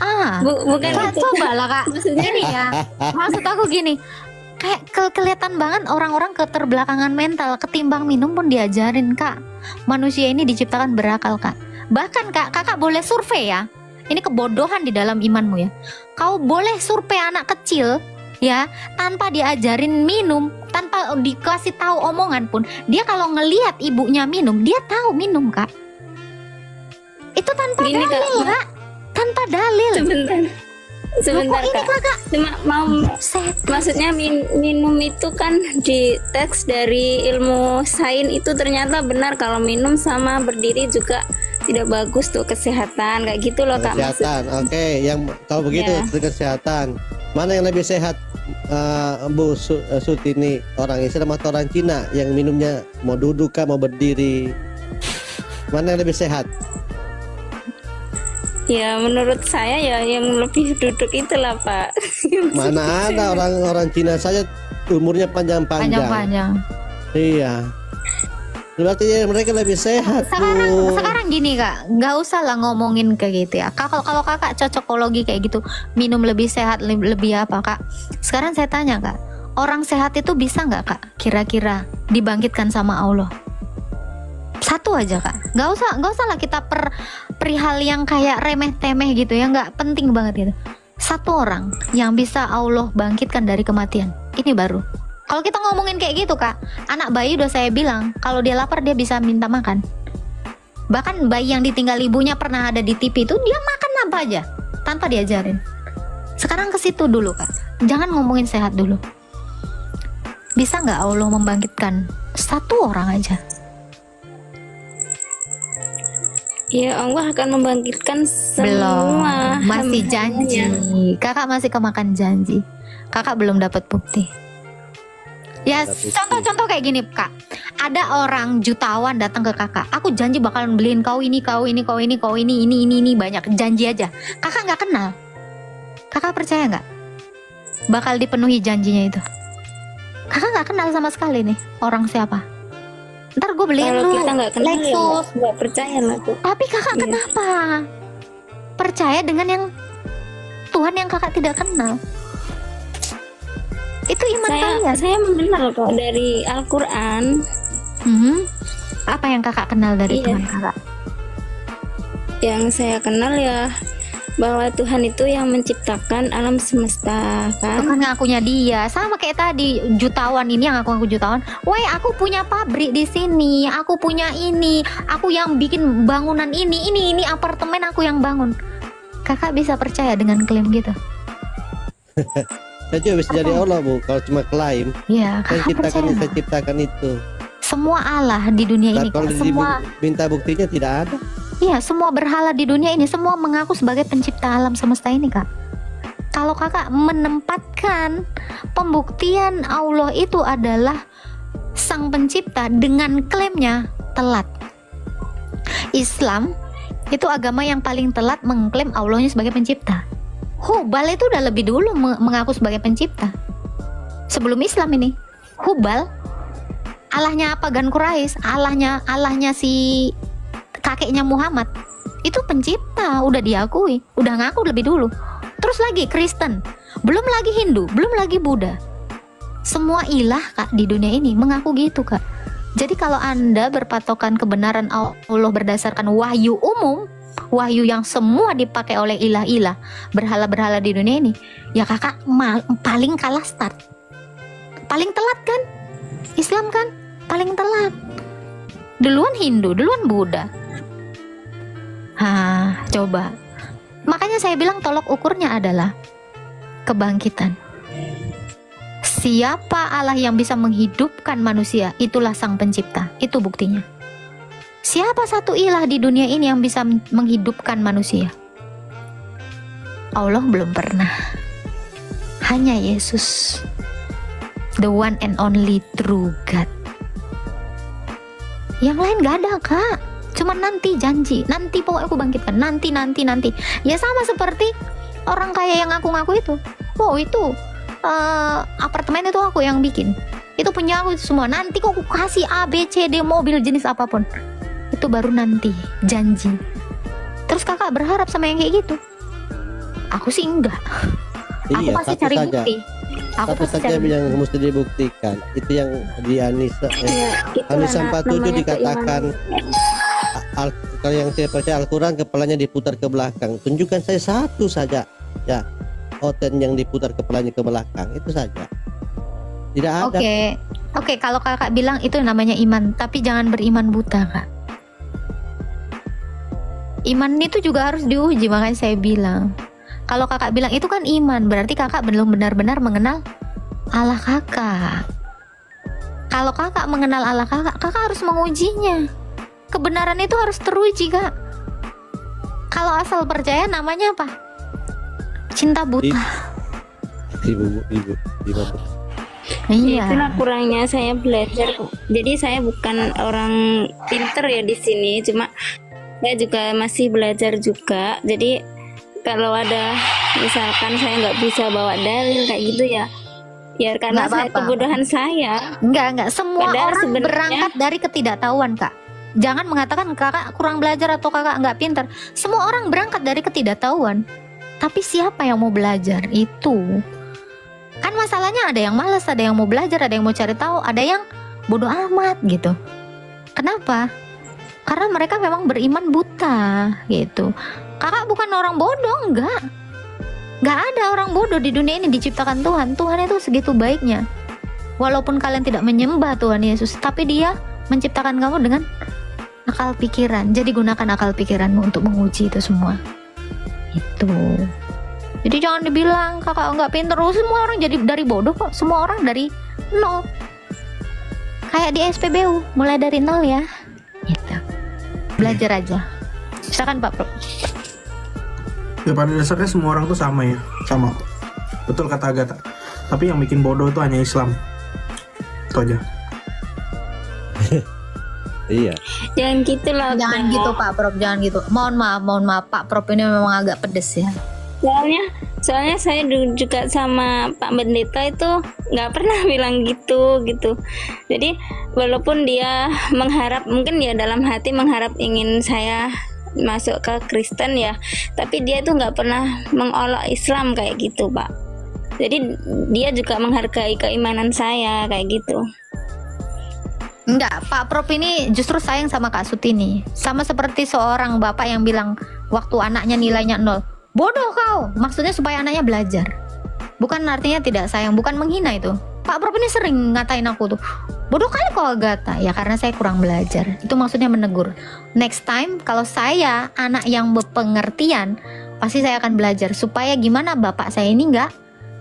bukan Kak, itu. coba lah kak. Maksudnya Gini ya, maksud aku gini. Kayak kelihatan banget orang-orang keterbelakangan mental, ketimbang minum pun diajarin kak. Manusia ini diciptakan berakal kak. Bahkan kak, kakak boleh survei ya. Ini kebodohan di dalam imanmu ya. Kau boleh survei anak kecil ya, tanpa diajarin minum, tanpa dikasih tahu omongan pun, dia kalau ngelihat ibunya minum, dia tahu minum kak. Itu tanpa Gini, Kak. dalil kak, tanpa dalil. Sebentar Loh, kok ini Kak. kakak Cuma mau maksudnya minum itu kan di teks dari ilmu sains itu ternyata benar kalau minum sama berdiri juga tidak bagus tuh kesehatan kayak gitu loh Kak. Maksud- Kesehatan. Oke, yang kalau begitu Ya. kesehatan. Mana yang lebih sehat, Bu Sutini, orang Islam atau orang Cina yang minumnya mau duduk kah, mau berdiri? Mana yang lebih sehat? Ya menurut saya ya yang lebih duduk itulah Pak. Mana ada orang Cina saja umurnya panjang-panjang. panjang-panjang. Iya. Berarti ya mereka lebih sehat. Bu. Sekarang gini kak, nggak usah lah ngomongin kayak gitu ya. Kalau kakak cocokologi kayak gitu, minum lebih sehat lebih apa kak? Sekarang saya tanya kak, orang sehat itu bisa nggak kak? Kira-kira dibangkitkan sama Allah? Satu aja kak, nggak usah lah kita perihal yang kayak remeh-temeh gitu ya, nggak penting banget gitu. Satu orang yang bisa Allah bangkitkan dari kematian, ini baru. Kalau kita ngomongin kayak gitu kak, anak bayi udah saya bilang kalau dia lapar dia bisa minta makan. Bahkan bayi yang ditinggal ibunya pernah ada di TV itu dia makan apa aja tanpa diajarin. Sekarang ke situ dulu kak, jangan ngomongin sehat dulu. Bisa nggak Allah membangkitkan satu orang aja? Ya Allah akan membangkitkan semua. Masih hamba-Nya. janji. Kakak masih kemakan janji. Kakak belum dapat bukti. Ya Dapat bukti. contoh-contoh kayak gini kak. Ada orang jutawan datang ke kakak. Aku janji bakalan beliin kau ini banyak. Janji aja. Kakak nggak kenal. Kakak percaya nggak? Bakal dipenuhi janjinya itu. Kakak nggak kenal sama sekali nih orang siapa. Ntar gue beliin Kalau lu kita nggak kenal ya Lexus. nggak percaya lah tuh. Tapi kakak Iya. kenapa percaya dengan yang Tuhan yang kakak tidak kenal? Itu iman kalian. Saya mengenal kok dari Al-Quran. Apa yang kakak kenal dari Iya. Tuhan kakak? Yang saya kenal ya bahwa Tuhan itu yang menciptakan alam semesta Itu kan. kan ngakunya dia. Sama kayak tadi jutawan ini yang aku jutawan. Woi, aku punya pabrik di sini. Aku punya ini. Aku yang bikin bangunan ini apartemen aku yang bangun. Kakak bisa percaya dengan klaim gitu? Saya juga bisa jadi Allah bu, kalau cuma klaim. Iya, Saya kakak ciptakan percaya. saya ciptakan itu. Semua Allah di dunia Nah, ini, kalau Kak, semua minta buktinya tidak ada. iya, semua berhala di dunia ini semua mengaku sebagai pencipta alam semesta ini, Kak. Kalau kakak menempatkan pembuktian Allah itu adalah sang pencipta dengan klaimnya telat. Islam itu agama yang paling telat mengklaim Allahnya sebagai pencipta. Hubal itu udah lebih dulu mengaku sebagai pencipta. Sebelum Islam ini, Hubal Allahnya apa Gan Quraisy, Allahnya si kakeknya Muhammad itu pencipta, udah diakui, udah ngaku lebih dulu. Terus lagi Kristen, belum lagi Hindu, belum lagi Buddha. Semua ilah kak di dunia ini mengaku gitu kak. Jadi kalau anda berpatokan kebenaran Allah berdasarkan wahyu umum, wahyu yang semua dipakai oleh ilah-ilah, berhala-berhala di dunia ini, ya kakak paling kalah start, paling telat kan? Islam kan paling telat. Duluan Hindu, duluan Buddha. Coba. Makanya saya bilang tolok ukurnya adalah kebangkitan. Siapa Allah yang bisa menghidupkan manusia, itulah sang pencipta. Itu buktinya. Siapa satu ilah di dunia ini yang bisa menghidupkan manusia? Allah belum pernah. Hanya Yesus. The one and only true God. Yang lain gak ada kak. Cuma nanti janji, nanti pokoknya aku bangkitkan, nanti. Ya sama seperti orang kaya yang ngaku-ngaku itu. Oh itu apartemen itu aku yang bikin. Itu punya aku semua. Nanti kok aku kasih A, B, C, D, mobil jenis apapun. Itu baru nanti, janji. Terus kakak berharap sama yang kayak gitu? Aku sih enggak. Aku Iya, pasti satu cari saja. bukti. Aku Satu pasti saja cari yang mesti dibuktikan. Itu yang di Anisa Anisa 47 dikatakan kalau yang saya percaya Al-Quran kepalanya diputar ke belakang. Tunjukkan saya satu saja ya hoten yang diputar kepalanya ke belakang, itu saja. Tidak ada. Oke, kalau kakak bilang itu namanya iman, tapi jangan beriman buta kak. Iman itu juga harus diuji, makanya saya bilang. Kalau kakak bilang itu kan iman, berarti kakak belum benar-benar mengenal Allah kakak. Kalau kakak mengenal Allah kakak, kakak harus mengujinya. Kebenaran itu harus teruji kak. Kalau asal percaya namanya apa? Cinta buta. Ibu. Iya. Itulah kurangnya saya belajar. Jadi saya bukan orang pinter ya di sini, cuma saya juga masih belajar juga. Jadi kalau ada misalkan saya nggak bisa bawa dalil kayak gitu ya karena Nggak saya apa-apa. kebodohan saya. Enggak. Semua Padahal orang sebenarnya- berangkat dari ketidaktahuan kak. Jangan mengatakan kakak kurang belajar atau kakak nggak pintar. Semua orang berangkat dari ketidaktahuan. Tapi siapa yang mau belajar itu? Kan masalahnya ada yang malas, ada yang mau belajar, ada yang mau cari tahu, ada yang bodoh amat gitu. Kenapa? Karena mereka memang beriman buta gitu. Kakak bukan orang bodoh, enggak. Enggak ada orang bodoh di dunia ini diciptakan Tuhan. Tuhan itu segitu baiknya. Walaupun kalian tidak menyembah Tuhan Yesus, tapi Dia menciptakan kamu dengan akal pikiran. Jadi gunakan akal pikiranmu untuk menguji itu semua. Itu. Jadi jangan dibilang kakak nggak pinter. Semua orang jadi dari bodoh kok. Semua orang dari nol. Kayak di SPBU, mulai dari nol ya. Gitu. Belajar aja. Silakan Pak Pro. Ya pada dasarnya semua orang tuh sama ya, sama. Betul kata Agatha. Tapi yang bikin bodoh itu hanya Islam. Itu aja. Iya. Jangan gitu lah. Jangan Kak. gitu Pak Prof, jangan gitu. Mohon maaf Pak Prof ini memang agak pedes ya. Soalnya saya dulu juga sama Pak Pendeta itu nggak pernah bilang gitu. Jadi walaupun dia mengharap, mungkin ya dalam hati mengharap ingin saya masuk ke Kristen ya, tapi dia tuh nggak pernah mengolok Islam kayak gitu Pak. Jadi dia juga menghargai keimanan saya kayak gitu. Enggak, Pak Prof ini justru sayang sama Kak Sutini. Sama seperti seorang bapak yang bilang waktu anaknya nilainya 0. Bodoh kau, maksudnya supaya anaknya belajar. Bukan artinya tidak sayang, bukan menghina itu. Pak Prof ini sering ngatain aku tuh, bodoh kali kau Agatha. Ya karena saya kurang belajar. Itu maksudnya menegur. Next time kalau saya anak yang berpengertian, pasti saya akan belajar supaya gimana bapak saya ini nggak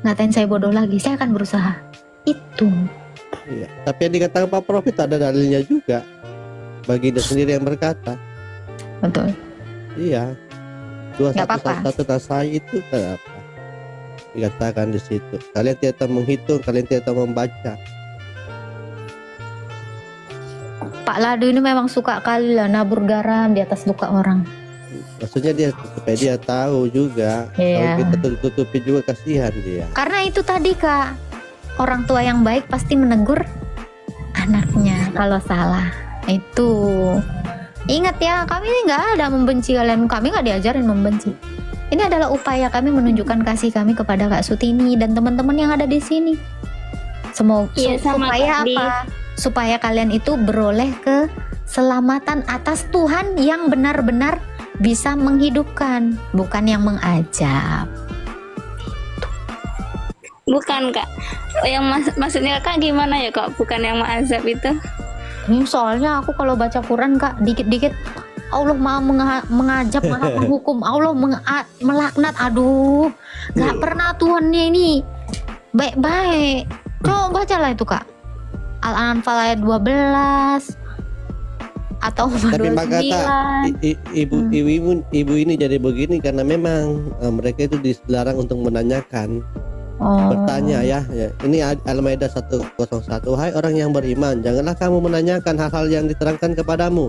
ngatain saya bodoh lagi. Saya akan berusaha. Itu. Iya. Tapi yang dikatakan Pak Prof itu ada dalilnya juga. Baginda sendiri yang berkata. Betul. Iya. Nggak apa-apa. 2:1 Nasai itu apa? Dikatakan di situ. Kalian tidak tahu menghitung, kalian tidak tahu membaca. Pak Ladu ini memang suka kali lah nabur garam di atas luka orang. Maksudnya dia supaya dia tahu juga. Iya. Kalau kita tutup-tutupi juga kasihan dia. Karena itu tadi Kak, orang tua yang baik pasti menegur anaknya kalau salah. Itu. Ingat ya, kami ini nggak ada membenci kalian. Kami nggak diajarin membenci. Ini adalah upaya kami menunjukkan kasih kami kepada Kak Sutini dan teman-teman yang ada di sini. Semoga Iya, sama supaya Kak Di. apa? Supaya kalian itu beroleh keselamatan atas Tuhan yang benar-benar bisa menghidupkan, bukan yang mengajab. Bukan Kak. Yang maksudnya Kak gimana ya Kak? Bukan yang mengazab itu. Soalnya aku kalau baca Quran Kak, dikit-dikit Allah maha mengajab, maha menghukum, Allah melaknat. Aduh, gak pernah Tuhannya ini baik-baik. Coba bacalah itu Kak, Al-Anfal ayat 12 atau Tapi Mbak Gata, 29. ibu ini jadi begini karena memang mereka itu dilarang untuk menanyakan. bertanya ya. Ini Al-Maidah 101. Hai orang yang beriman, janganlah kamu menanyakan hal-hal yang diterangkan kepadamu,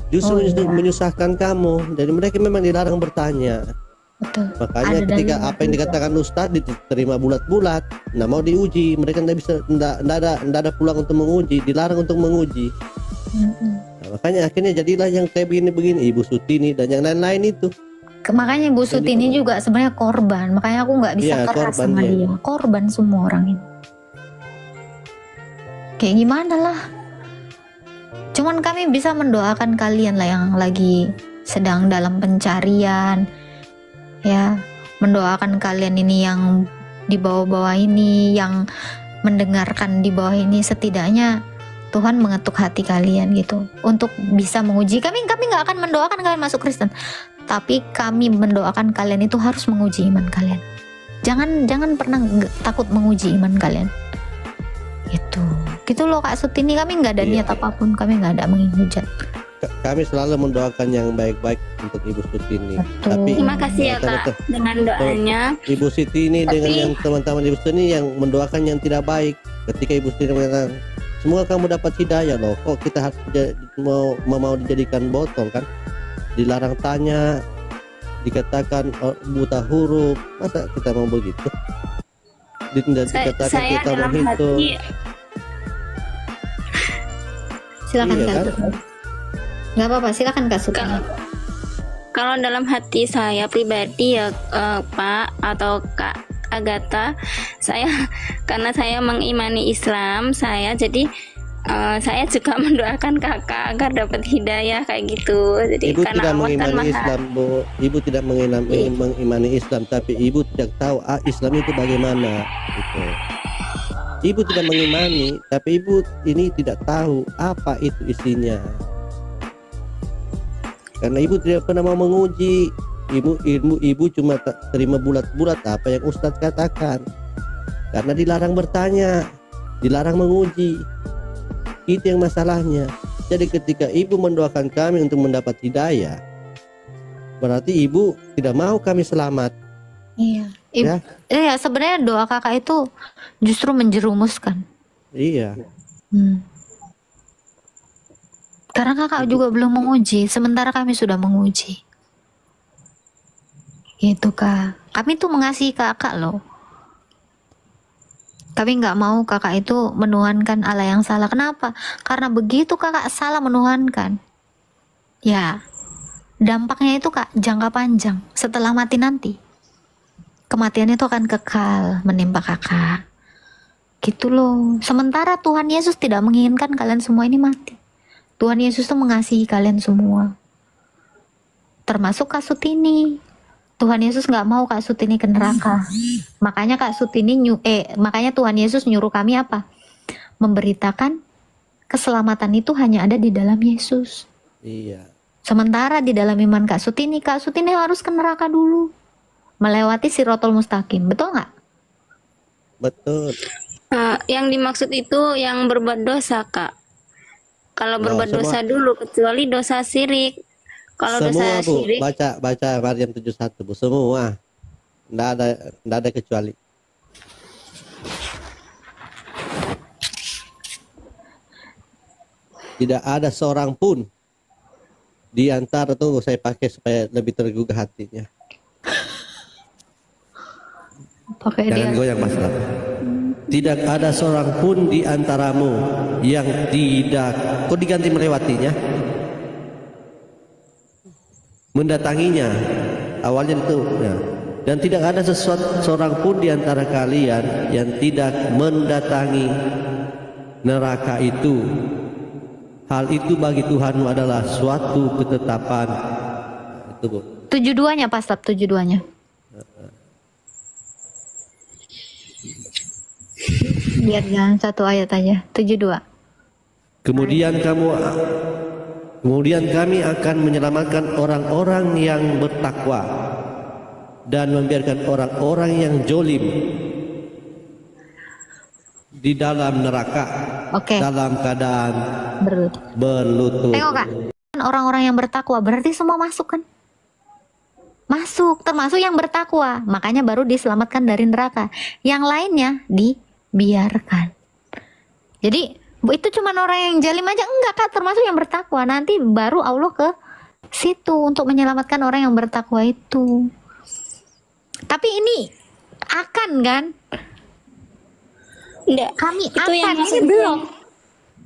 justru menyusahkan kamu. Jadi mereka memang dilarang bertanya. Betul. Makanya ketika apa yang dikatakan Ustadz diterima bulat-bulat, nah mau diuji, mereka tidak ada pulang untuk menguji, dilarang untuk menguji. Nah, makanya akhirnya jadilah yang kayak begini Ibu Sutini dan yang lain-lain itu. Makanya Ibu Sutini juga sebenarnya korban, makanya aku nggak bisa keras sama dia. Korban semua orang ini. Kayak gimana lah. Cuman kami bisa mendoakan kalian lah yang lagi sedang dalam pencarian. Ya, mendoakan kalian ini yang di bawah-bawah ini, yang mendengarkan di bawah ini, setidaknya Tuhan mengetuk hati kalian gitu untuk bisa menguji. Kami nggak akan mendoakan kalian masuk Kristen, tapi kami mendoakan kalian itu harus menguji iman kalian. Jangan pernah takut menguji iman kalian. Gitu loh Kak Sutini, kami nggak ada niat apapun, kami nggak ada menghujat. Kami selalu mendoakan yang baik-baik untuk Ibu Sutini. Tapi terima kasih ya Kak dengan doanya. Ibu Sutini dengan yang teman-teman Ibu Sutini yang mendoakan yang tidak baik. Ketika Ibu Sutini mengatakan semoga kamu dapat hidayah, loh kok kita harus mau dijadikan botol kan? Dilarang tanya, dikatakan buta huruf, masa kita mau begitu? Dikatakan saya kita dalam menghitung. Silakan Iya, Kak. kan? Nggak apa-apa, silakan Kak Sutini. Kalau dalam hati saya pribadi ya Pak atau Kak Agatha, saya karena saya mengimani Islam, saya jadi saya juga mendoakan kakak agar dapat hidayah kayak gitu. Jadi Ibu karena tidak Allah kan mengimani maha. Islam, Bu. Ibu tidak mengimani Islam, tapi Ibu tidak tahu Islam itu bagaimana. Gitu. Ibu tidak mengimani, tapi Ibu ini tidak tahu apa itu isinya. Karena Ibu tidak pernah mau menguji. Ibu cuma terima bulat-bulat apa yang Ustadz katakan. Karena dilarang bertanya, dilarang menguji. Itu yang masalahnya. Jadi ketika Ibu mendoakan kami untuk mendapat hidayah, berarti Ibu tidak mau kami selamat. Iya. Iya, sebenarnya doa kakak itu justru menjerumuskan. Iya. Karena kakak juga belum menguji, sementara kami sudah menguji. Gitu Kak. Kami tuh mengasihi kakak loh. Kami nggak mau kakak itu menuhankan Allah yang salah. Kenapa? Karena begitu kakak salah menuhankan, ya dampaknya itu Kak jangka panjang. Setelah mati nanti, kematian itu akan kekal menimpa kakak. Gitu loh. Sementara Tuhan Yesus tidak menginginkan kalian semua ini mati. Tuhan Yesus tuh mengasihi kalian semua, termasuk Kak Sutini. Tuhan Yesus nggak mau Kak Sutini ke neraka. Makanya Kak Sutini makanya Tuhan Yesus nyuruh kami apa? Memberitakan keselamatan itu hanya ada di dalam Yesus. Iya. Sementara di dalam iman Kak Sutini harus ke neraka dulu, melewati Sirotol Mustaqim. Betul nggak? Betul. Yang dimaksud itu yang berbuat dosa Kak. Kalau berbuat dosa dulu, kecuali dosa syirik. Kalau semua dosa Bu, syirik, baca Maryam 71 Bu, semua. Nggak ada kecuali. Tidak ada seorang pun di antara, tunggu saya pakai supaya lebih tergugah hatinya. Jangan goyang Mas. Tidak ada seorang pun di antaramu yang tidak, kok diganti melewatinya, mendatanginya. Awalnya itu ya. Dan tidak ada seorang pun di antara kalian yang tidak mendatangi neraka itu. Hal itu bagi Tuhanmu adalah suatu ketetapan. Itu Bu. 72-nya Pak Staf, 72-nya. Biar jangan satu ayat aja. 72. Kemudian kami akan menyelamatkan orang-orang yang bertakwa dan membiarkan orang-orang yang jolim di dalam neraka, dalam keadaan berlutut. Tengok Kak, orang-orang yang bertakwa berarti semua masuk kan? masuk, termasuk yang bertakwa. Makanya baru diselamatkan dari neraka. Yang lainnya dibiarkan. Jadi itu cuma orang yang jalim aja, enggak Kak, termasuk yang bertakwa. Nanti baru Allah ke situ untuk menyelamatkan orang yang bertakwa itu. Tapi ini akan kan? Enggak. Kami Itu akan, yang ini belum.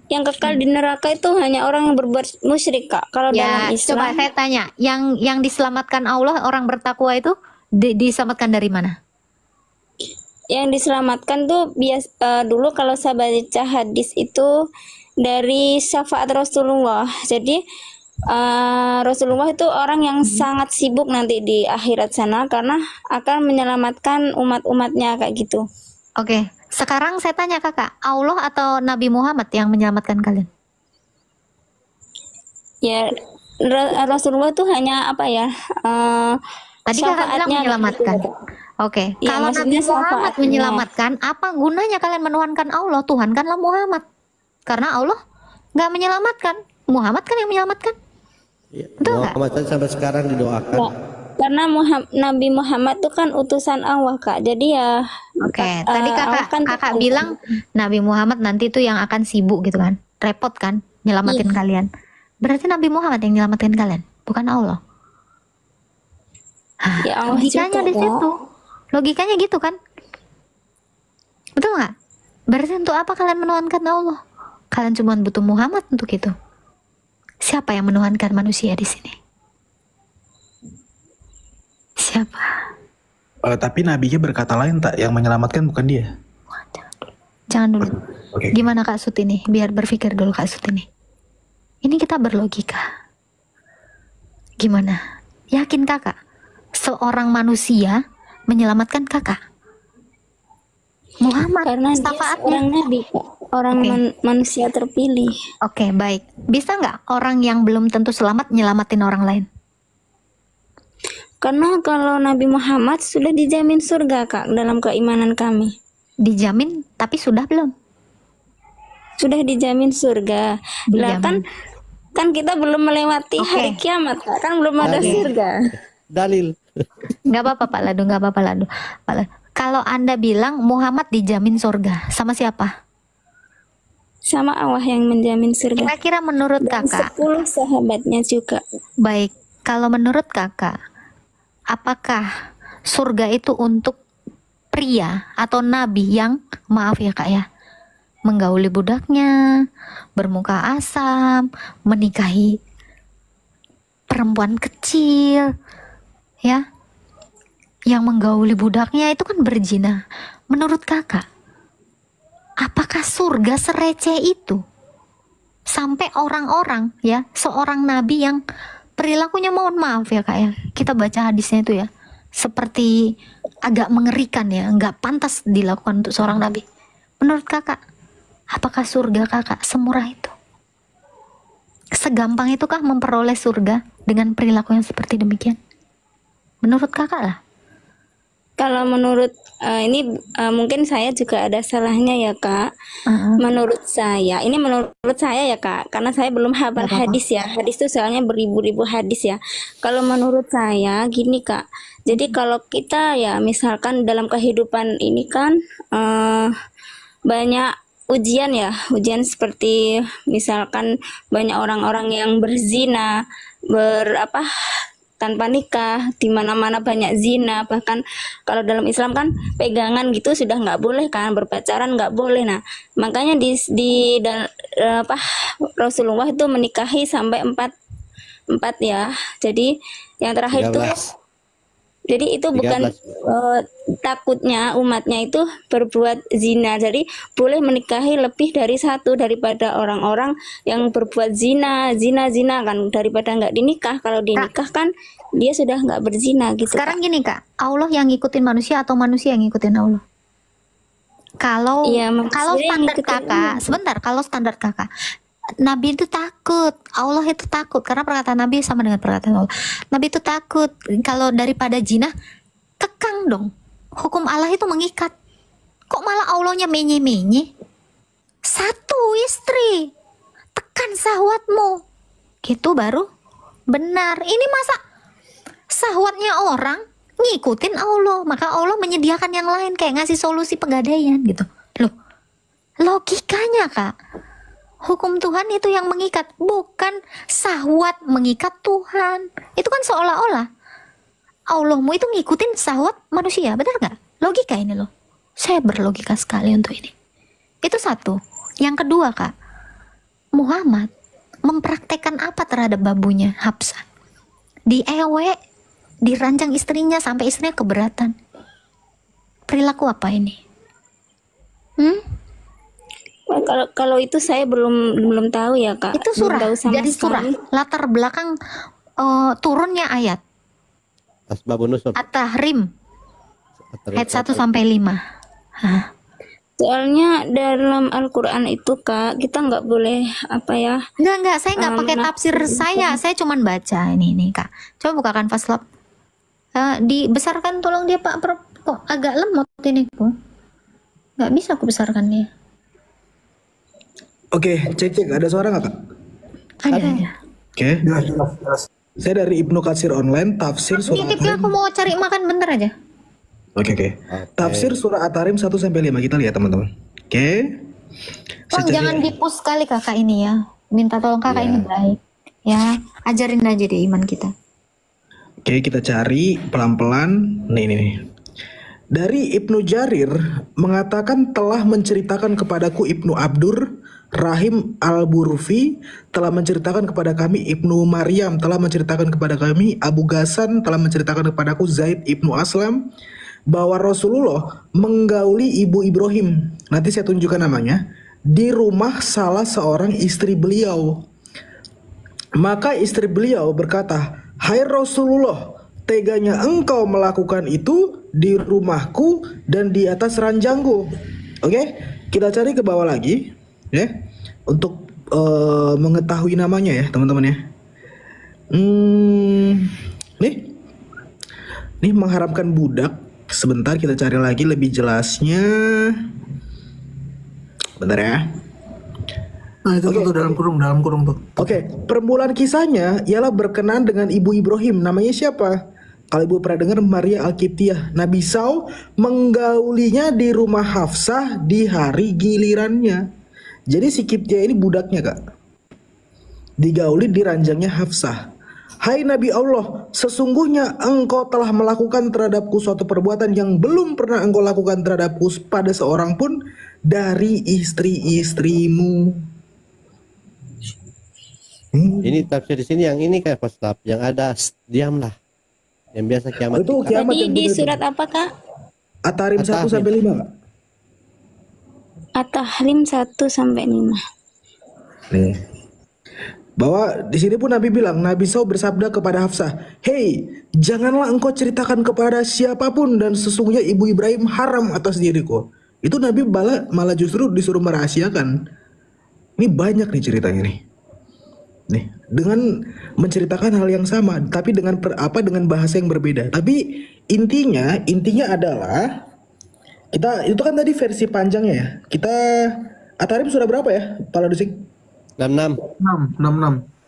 Yang kekal di neraka itu hanya orang yang berbuat musyrik, Kak. Kalau dalam Ya, Islam, coba saya tanya, yang diselamatkan Allah orang bertakwa itu diselamatkan dari mana? yang diselamatkan tuh dulu kalau saya baca hadis itu dari syafaat Rasulullah. Jadi Rasulullah itu orang yang sangat sibuk nanti di akhirat sana karena akan menyelamatkan umat-umatnya kayak gitu. Oke, sekarang saya tanya Kakak, Allah atau Nabi Muhammad yang menyelamatkan kalian? Ya, Rasulullah itu hanya apa ya? Tadi Kakak bilang syafaatnya menyelamatkan. gitu. Oke, Ya, kalau Nabi maksudnya Muhammad syafaatnya. menyelamatkan, apa gunanya kalian menuhankan Allah? Tuhankanlah Muhammad. Karena Allah nggak menyelamatkan. Muhammad kan yang menyelamatkan. Ya, Betul nggak? Muhammad saja sampai sekarang didoakan. Ya, karena Nabi Muhammad itu kan utusan Allah, Kak. Jadi ya Oke, tadi Allah kan kakak Tuhan. bilang Nabi Muhammad nanti itu yang akan sibuk gitu kan, repot kan, nyelamatin kalian. Berarti Nabi Muhammad yang nyelamatin kalian, bukan Allah. Hah, Ya Allah logikanya juga, di situ, logikanya gitu kan, betul nggak? Berarti untuk apa kalian menuhankan Allah? Kalian cuma butuh Muhammad untuk itu. Siapa yang menuhankan manusia di sini? Siapa? Tapi nabinya berkata lain tak, yang menyelamatkan bukan dia. Jangan dulu. Oke. Gimana Kak Sut ini? Biar berpikir dulu Kak Sut ini. Ini kita berlogika. Gimana? Yakin Kakak? Seorang manusia menyelamatkan Kakak? Muhammad, karena dia syafaatnya. seorang nabi, Kak. Orang Oke. manusia terpilih. Oke, baik. Bisa nggak orang yang belum tentu selamat nyelamatin orang lain? Karena kalau Nabi Muhammad sudah dijamin surga, Kak, dalam keimanan kami. Dijamin, tapi sudah belum? Sudah dijamin surga. Lah Dijamin. kan kita belum melewati Oke. hari kiamat, Kak. Kan belum ada Oke. surga. Dalil. Nggak apa-apa Pak Ladu, nggak apa-apa Ladu. Pak Ladu. Kalau Anda bilang Muhammad dijamin surga, sama siapa? Sama Allah yang menjamin surga. Kira-kira menurut Dan Kakak, 10 sahabatnya juga. baik, kalau menurut Kakak, apakah surga itu untuk pria atau nabi yang, maaf ya Kak ya, menggauli budaknya, bermuka asam, menikahi perempuan kecil, ya, yang menggauli budaknya itu kan berzina. Menurut Kakak, apakah surga sereceh itu? Sampai orang-orang ya, seorang nabi yang perilakunya, mohon maaf ya Kak ya, kita baca hadisnya itu ya, seperti agak mengerikan ya, nggak pantas dilakukan untuk seorang nabi. Menurut Kakak, apakah surga Kakak semurah itu? Segampang itukah memperoleh surga dengan perilaku yang seperti demikian? Menurut Kakak lah. Kalau menurut ini mungkin saya juga ada salahnya ya, Kak. Menurut saya, ini menurut saya ya Kak, karena saya belum hafal Gak apa-apa. hadis ya. Hadis itu soalnya beribu-ribu hadis ya. Kalau menurut saya gini Kak, jadi kalau kita ya misalkan dalam kehidupan ini kan banyak ujian ya, ujian seperti misalkan banyak orang-orang yang berzina, tanpa nikah, di mana-mana banyak zina, bahkan kalau dalam Islam kan pegangan gitu sudah nggak boleh kan, berpacaran nggak boleh. Nah, makanya Rasulullah itu menikahi sampai empat ya. Jadi yang terakhir itu 13. jadi itu bukan 13. takutnya umatnya itu berbuat zina. Jadi boleh menikahi lebih dari satu daripada orang-orang yang berbuat zina kan, daripada nggak dinikah. Kalau dinikah kan dia sudah nggak berzina gitu. Sekarang Kak. gini Kak, Allah yang ngikutin manusia atau manusia yang ngikutin Allah? Kalau Iya, manusia kalau yang standar ngikutin Kakak, Allah. sebentar, kalau standar Kakak, Nabi itu takut, Allah itu takut karena perkataan Nabi sama dengan perkataan Allah. Nabi itu takut kalau daripada zina, kekang dong. Hukum Allah itu mengikat. Kok malah Allahnya menye-menye? Satu istri, tekan syahwatmu. Gitu baru benar. Ini masa Sahwatnya orang ngikutin Allah, maka Allah menyediakan yang lain kayak ngasih solusi pegadaian gitu. Loh, logikanya Kak, hukum Tuhan itu yang mengikat, bukan sahwat mengikat Tuhan. Itu kan seolah-olah Allahmu itu ngikutin sahwat manusia, benar nggak? Logika ini loh. Saya berlogika sekali untuk ini. Itu satu. Yang kedua Kak, Muhammad mempraktekkan apa terhadap babunya Hafsah? Diewek, dirancang istrinya sampai istrinya keberatan. Perilaku apa ini? Kalau itu saya belum tahu ya Kak. Itu Belum surah, tahu sama jadi surah. sekali. Latar belakang turunnya ayat Asbabun nuzul. At-Tahrim ayat 1 sampai 5. Hah. Soalnya dalam Al-Quran itu Kak, kita nggak boleh apa ya? Enggak, saya nggak pakai tafsir saya cuman baca ini Kak. Coba bukakan Faslab. Dibesarkan tolong dia Pak, kok agak lemot ini kok. Nggak bisa aku besarkan dia. Oke, cek ada suara nggak Kak? Ada. Oke. Saya dari Ibnu Katsir Online, tafsir surah Titipnya At-Tarim. aku mau cari makan bentar aja. Oke. Tafsir surah At-Tarim 1 sampai 5 kita lihat teman-teman. Oke. Bang, jangan di-push sekali kakak ini ya. Minta tolong kakak ini baik. Ya, ajarin aja deh iman kita. Oke, kita cari pelan-pelan. Nih. Dari Ibnu Jarir mengatakan telah menceritakan kepadaku Ibnu Abdur Rahim Al-Burfi telah menceritakan kepada kami, Ibnu Maryam telah menceritakan kepada kami, Abu Ghassan telah menceritakan kepadaku, Zaid Ibnu Aslam, bahwa Rasulullah menggauli ibu Ibrahim, nanti saya tunjukkan namanya, di rumah salah seorang istri beliau. Maka istri beliau berkata, "Hai Rasulullah, teganya engkau melakukan itu di rumahku dan di atas ranjangku." Oke, kita cari ke bawah lagi ya, untuk mengetahui namanya ya teman-teman ya. Nih mengharamkan budak. Sebentar kita cari lagi lebih jelasnya. Bentar ya. Nah itu tuh dalam kurung tuh. Oke, permulaan kisahnya ialah berkenan dengan ibu Ibrahim. Namanya siapa? Kalau ibu pernah dengar, Maria Al-Qibtiyah. Nabi Saw menggaulinya di rumah Hafsah di hari gilirannya. Jadi si Qibtiyah ini budaknya Kak, digauli di ranjangnya Hafsah. "Hai Nabi Allah, sesungguhnya engkau telah melakukan terhadapku suatu perbuatan yang belum pernah engkau lakukan terhadapku pada seorang pun dari istri-istrimu." Ini tafsir di sini yang ini kayak Faslab, yang ada diamlah. Yang biasa kiamat. Itu kiamat Tadi yang di benar surat itu. apa Kak? At-Tarim 1 sampai 5 Kak. At-Tahrim 1 sampai 5. Nih. Bahwa di sini pun Nabi bilang, Nabi SAW bersabda kepada Hafsah, "Hei, janganlah engkau ceritakan kepada siapapun dan sesungguhnya ibu Ibrahim haram atas diriku." Itu Nabi malah justru disuruh merahasiakan. Ini banyak nih ceritanya nih. Nih, dengan menceritakan hal yang sama tapi dengan dengan bahasa yang berbeda. Tapi intinya adalah kita itu kan tadi versi panjangnya ya. Kita At-Tarim sudah berapa ya? Pala Dusik? 66.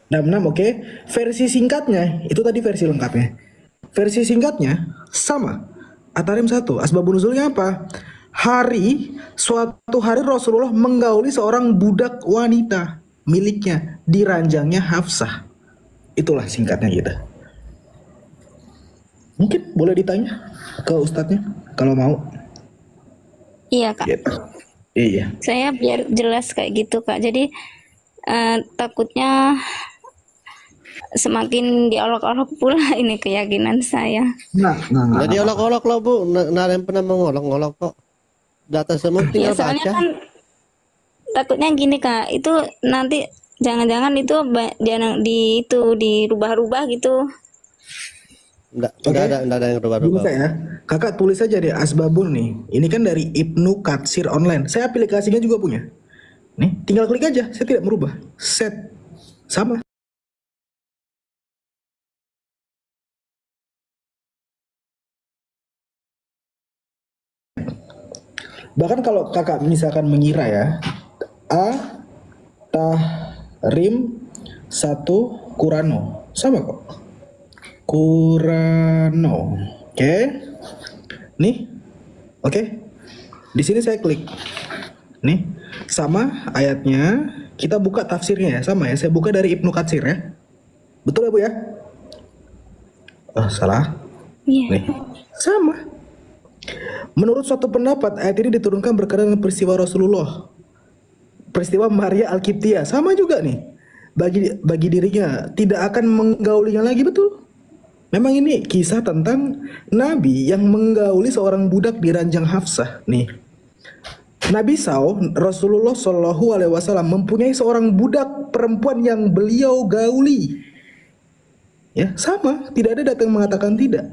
66, oke. Versi singkatnya itu tadi versi lengkapnya. Versi singkatnya sama. At-Tarim 1. Asbabun nuzulnya apa? Suatu hari Rasulullah menggauli seorang budak wanita miliknya di ranjangnya Hafsah. Itulah singkatnya kita. Mungkin boleh ditanya ke ustadznya kalau mau. Iya Kak. Gitu. Iya. Saya biar jelas kayak gitu Kak. Jadi takutnya semakin diolok-olok pula ini keyakinan saya. Nggak. Jadi olok-olok loh Bu, nggak ada yang pernah mengolok-olok kok. Data semua Ya tinggal soalnya baca. kan takutnya gini Kak, itu nanti jangan-jangan itu dirubah-rubah gitu. Nggak ada yang Gini berubah-ubah. Kak ya, kakak tulis aja deh Asbabun nih. Ini kan dari Ibnu Katsir Online. Saya aplikasinya juga punya. Nih, tinggal klik aja. Saya tidak merubah. Set. Sama. Bahkan kalau kakak misalkan mengira ya, Tahrim 1 Qurano. Sama kok. Qurano. Oke. Nih. Oke. Di sini saya klik. Nih, sama ayatnya. Kita buka tafsirnya ya, sama ya. Saya buka dari Ibnu Katsir ya. Betul ya Bu ya? Oh, salah. Iya. Nih, sama. Menurut suatu pendapat, ayat ini diturunkan berkaitan dengan peristiwa Rasulullah. Peristiwa Maria Al-Qibtiyah. Sama juga nih. Bagi dirinya tidak akan menggaulinya lagi, betul. Memang ini kisah tentang Nabi yang menggauli seorang budak di ranjang Hafsah. Nih. Nabi Rasulullah Shallallahu Alaihi Wasallam mempunyai seorang budak perempuan yang beliau gauli. Ya, sama, tidak ada data yang mengatakan tidak.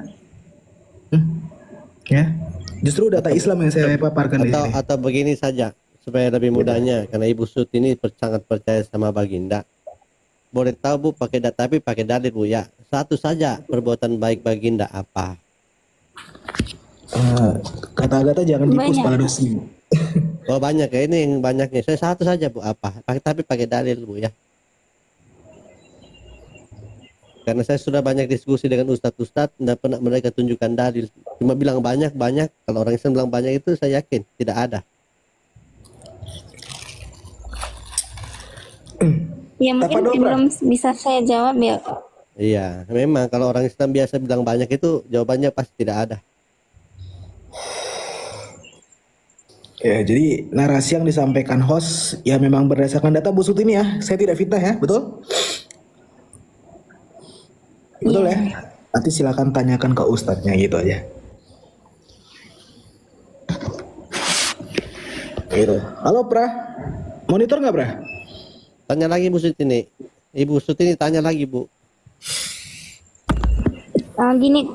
Ya, justru data Islam yang saya paparkan di sini. Atau begini saja supaya lebih mudahnya, karena Ibu Sut ini sangat percaya sama Baginda. Boleh tahu Bu pakai data, tapi pakai dalil Bu ya. Satu saja perbuatan baik Baginda apa? Kata-kata jangan dipus pada dosi. Oh banyak ya, ini yang banyaknya. Saya satu saja Bu apa? Tapi pakai dalil Bu ya. Karena saya sudah banyak diskusi dengan ustadz-ustadz, tidak pernah mereka tunjukkan dalil. Cuma bilang banyak. Kalau orang Islam bilang banyak itu saya yakin tidak ada. Ya mungkin belum bisa saya jawab ya. Iya, memang kalau orang Islam biasa bilang banyak itu jawabannya pasti tidak ada. Ya, jadi narasi yang disampaikan host ya memang berdasarkan data Bu Sut ini ya. Saya tidak fitnah ya, betul? Betul ya? Nanti silakan tanyakan ke ustadznya gitu aja. Gitu. Halo Pra, monitor nggak Pra? Tanya lagi Bu Sut ini. Ibu Sut ini tanya lagi Bu. Gini,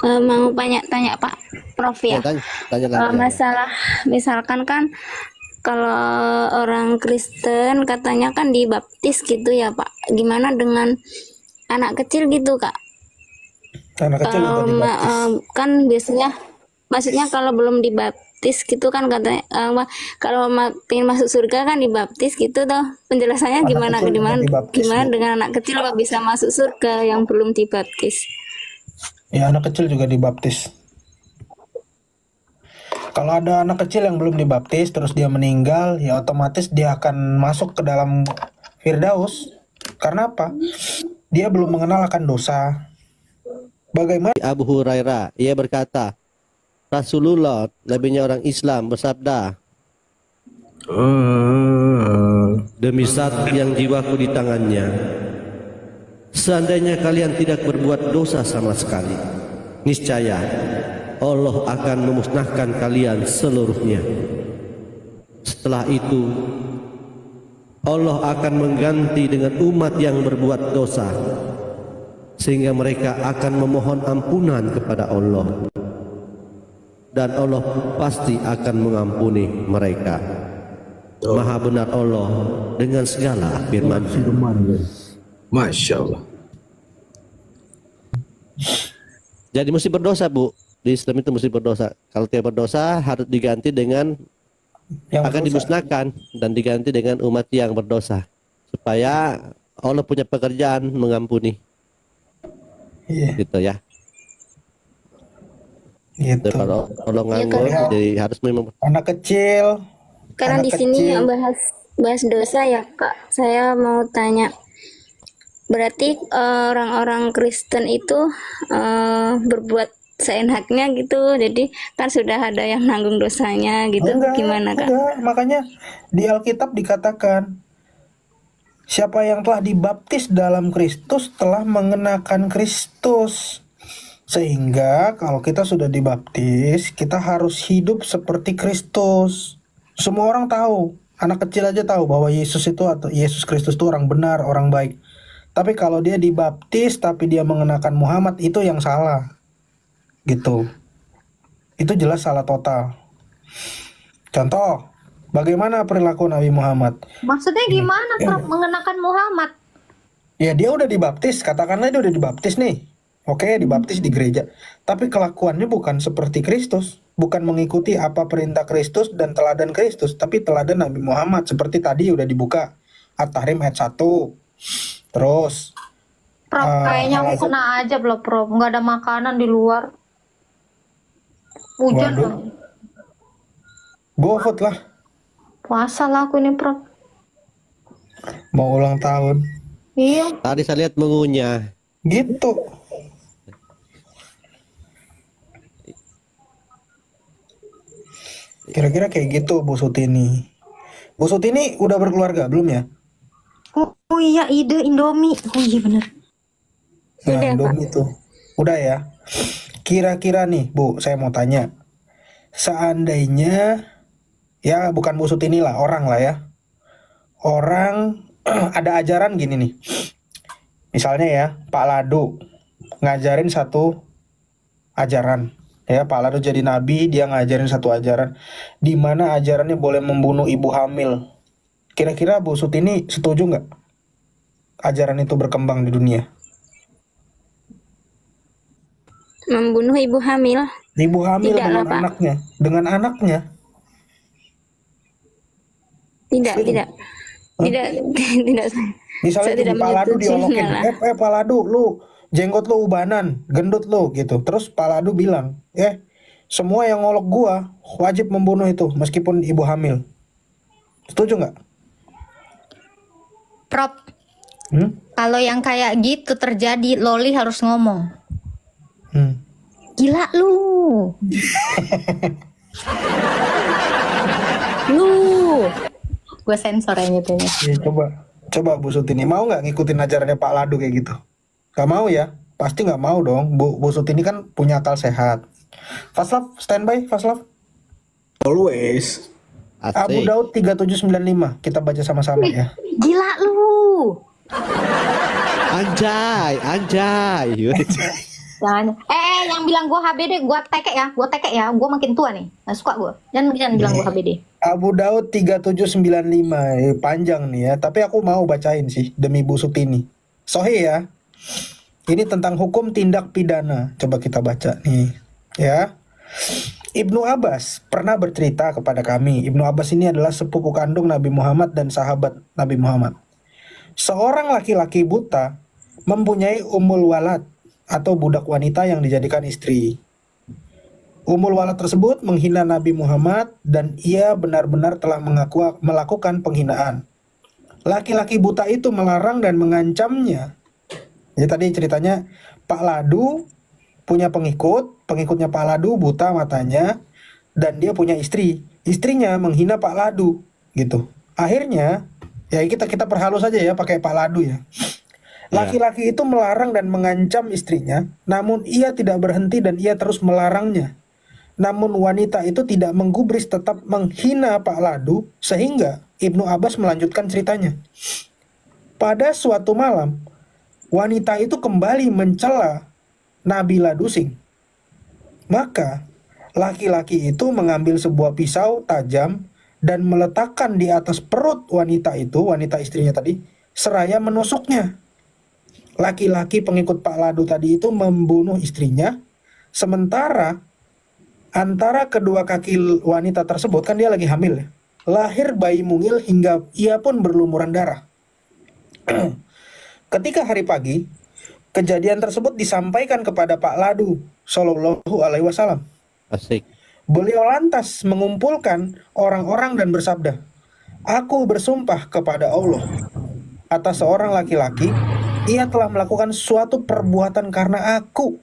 mau tanya Pak Prof ya. Tanya lagi. Masalah misalkan kan kalau orang Kristen katanya kan dibaptis gitu ya Pak. Gimana dengan anak kecil gitu Kak? Anak kecil juga dibaptis. Kan biasanya, maksudnya kalau belum dibaptis gitu kan katanya, kalau pengen masuk surga kan dibaptis gitu toh. Penjelasannya gimana dengan anak kecil kok bisa masuk surga yang belum dibaptis? Ya anak kecil juga dibaptis. Kalau ada anak kecil yang belum dibaptis terus dia meninggal, ya otomatis dia akan masuk ke dalam Firdaus. Karena apa? Dia belum mengenal akan dosa. Bagaimana? Abu Hurairah, ia berkata, Rasulullah, nabinya orang Islam, bersabda, demi zat yang jiwaku di tangannya, seandainya kalian tidak berbuat dosa sama sekali, niscaya Allah akan memusnahkan kalian seluruhnya. Setelah itu Allah akan mengganti dengan umat yang berbuat dosa, sehingga mereka akan memohon ampunan kepada Allah, dan Allah pasti akan mengampuni mereka. Maha benar Allah dengan segala firman. Masya Allah. Jadi mesti berdosa Bu. Di Islam itu mesti berdosa. Kalau tidak berdosa harus diganti dengan Yang akan dimusnahkan dan diganti dengan umat yang berdosa, supaya Allah punya pekerjaan mengampuni. Iya. Gitu ya. Gitu. Kalau nganggur jadi harus memang Anak kecil. Karena anak di sini kecil. bahas dosa ya Kak. Saya mau tanya, berarti orang-orang Kristen itu berbuat seenaknya gitu, jadi kan sudah ada yang nanggung dosanya gitu. Gimana Kak? Enggak. Makanya di Alkitab dikatakan, siapa yang telah dibaptis dalam Kristus telah mengenakan Kristus. Sehingga kalau kita sudah dibaptis, kita harus hidup seperti Kristus. Semua orang tahu, anak kecil aja tahu bahwa Yesus itu atau Yesus Kristus itu orang benar, orang baik. Tapi kalau dia dibaptis tapi dia mengenakan Muhammad, itu yang salah. Gitu. Itu jelas salah total. Contoh, bagaimana perilaku Nabi Muhammad? Maksudnya gimana Prof mengenakan Muhammad? Ya dia udah dibaptis, katakanlah dia udah dibaptis nih. Oke, dibaptis di gereja. Tapi kelakuannya bukan seperti Kristus. Bukan mengikuti apa perintah Kristus dan teladan Kristus. Tapi teladan Nabi Muhammad. Seperti tadi udah dibuka At-Tahrim ayat 1. Terus Prof, kayaknya aku alasan. kena aja belum, Prof. Nggak ada makanan di luar. Hujan Waduh, dong. GoFood lah, Puasa lah aku ini, Prof. mau ulang tahun. Iya. Tadi saya lihat mengunyah. Gitu. Kira-kira kayak gitu Bu Sutini. Bu Sutini udah berkeluarga belum ya? Oh iya, ide Indomie. Oh iya bener. Nah, Udah, Indomie tuh. Udah ya. Kira-kira nih, Bu, saya mau tanya. Seandainya, ya bukan Bu Sutini lah, orang lah ya. Orang ada ajaran gini nih. Misalnya ya, Pak Ladu ngajarin satu ajaran. Ya, Pak Ladu jadi nabi, dia ngajarin satu ajaran. Di mana ajarannya boleh membunuh ibu hamil. Kira-kira Bu Sutini setuju nggak ajaran itu berkembang di dunia? membunuh ibu hamil. Ibu hamil Tidak dengan lah, Pak. anaknya, dengan anaknya. Tidak, Setuju? tidak. Tidak, tidak. Misalnya Saya tidak Pak Ladu diolokin, menyetujuinya lah. Pak Ladu, lu jenggot lu ubanan, gendut lu gitu. Terus Pak Ladu bilang, semua yang ngolok gua wajib membunuh itu meskipun ibu hamil. Setuju nggak? Prof, Hmm? kalau yang kayak gitu terjadi, Loli harus ngomong. Hmm. Gila lu. Lu. Gue sensor yang itu ya. Ya, coba Bu Sutini mau nggak ngikutin ajarannya Pak Ladu kayak gitu? Gak mau ya? Pasti nggak mau dong. Bu Sutini kan punya akal sehat. Faslab, standby Faslab. Always. Abu Asik. Daud 3795. Kita baca sama-sama ya. Gila lu. Anjay, anjay. Jangan. Yang bilang gue HBD, gue tekek ya. Gue makin tua nih. Nggak suka gue. Jangan bilang gue HBD. Abu Daud 3795. Panjang nih ya. Tapi aku mau bacain sih demi Bu Sutini. Sohi ya. Ini tentang hukum tindak pidana. Coba kita baca nih. Ya. Ibnu Abbas pernah bercerita kepada kami. Ibnu Abbas ini adalah sepupu kandung Nabi Muhammad dan sahabat Nabi Muhammad. Seorang laki-laki buta mempunyai ummul walad atau budak wanita yang dijadikan istri. Ummul walad tersebut menghina Nabi Muhammad dan ia benar-benar telah melakukan penghinaan. Laki-laki buta itu melarang dan mengancamnya. Jadi tadi ceritanya Pak Ladu punya pengikutnya Pak Ladu buta matanya dan dia punya istri. Istrinya menghina Pak Ladu gitu. Akhirnya ya kita perhalus aja ya pakai Pak Ladu ya. Laki-laki itu melarang dan mengancam istrinya, namun ia tidak berhenti dan ia terus melarangnya. Namun wanita itu tidak menggubris, tetap menghina Pak Ladu sehingga Ibnu Abbas melanjutkan ceritanya. Pada suatu malam, wanita itu kembali mencela Nabi Ladusing. Maka laki-laki itu mengambil sebuah pisau tajam dan meletakkan di atas perut wanita itu, wanita istrinya tadi, seraya menusuknya. Laki-laki pengikut Pak Ladu tadi itu membunuh istrinya, sementara antara kedua kaki wanita tersebut, kan dia lagi hamil ya, lahir bayi mungil hingga ia pun berlumuran darah. Ketika hari pagi, kejadian tersebut disampaikan kepada Pak Ladu Shallallahu Alaihi Wasallam. Asik. Beliau lantas mengumpulkan orang-orang dan bersabda, "Aku bersumpah kepada Allah atas seorang laki-laki, ia telah melakukan suatu perbuatan karena aku.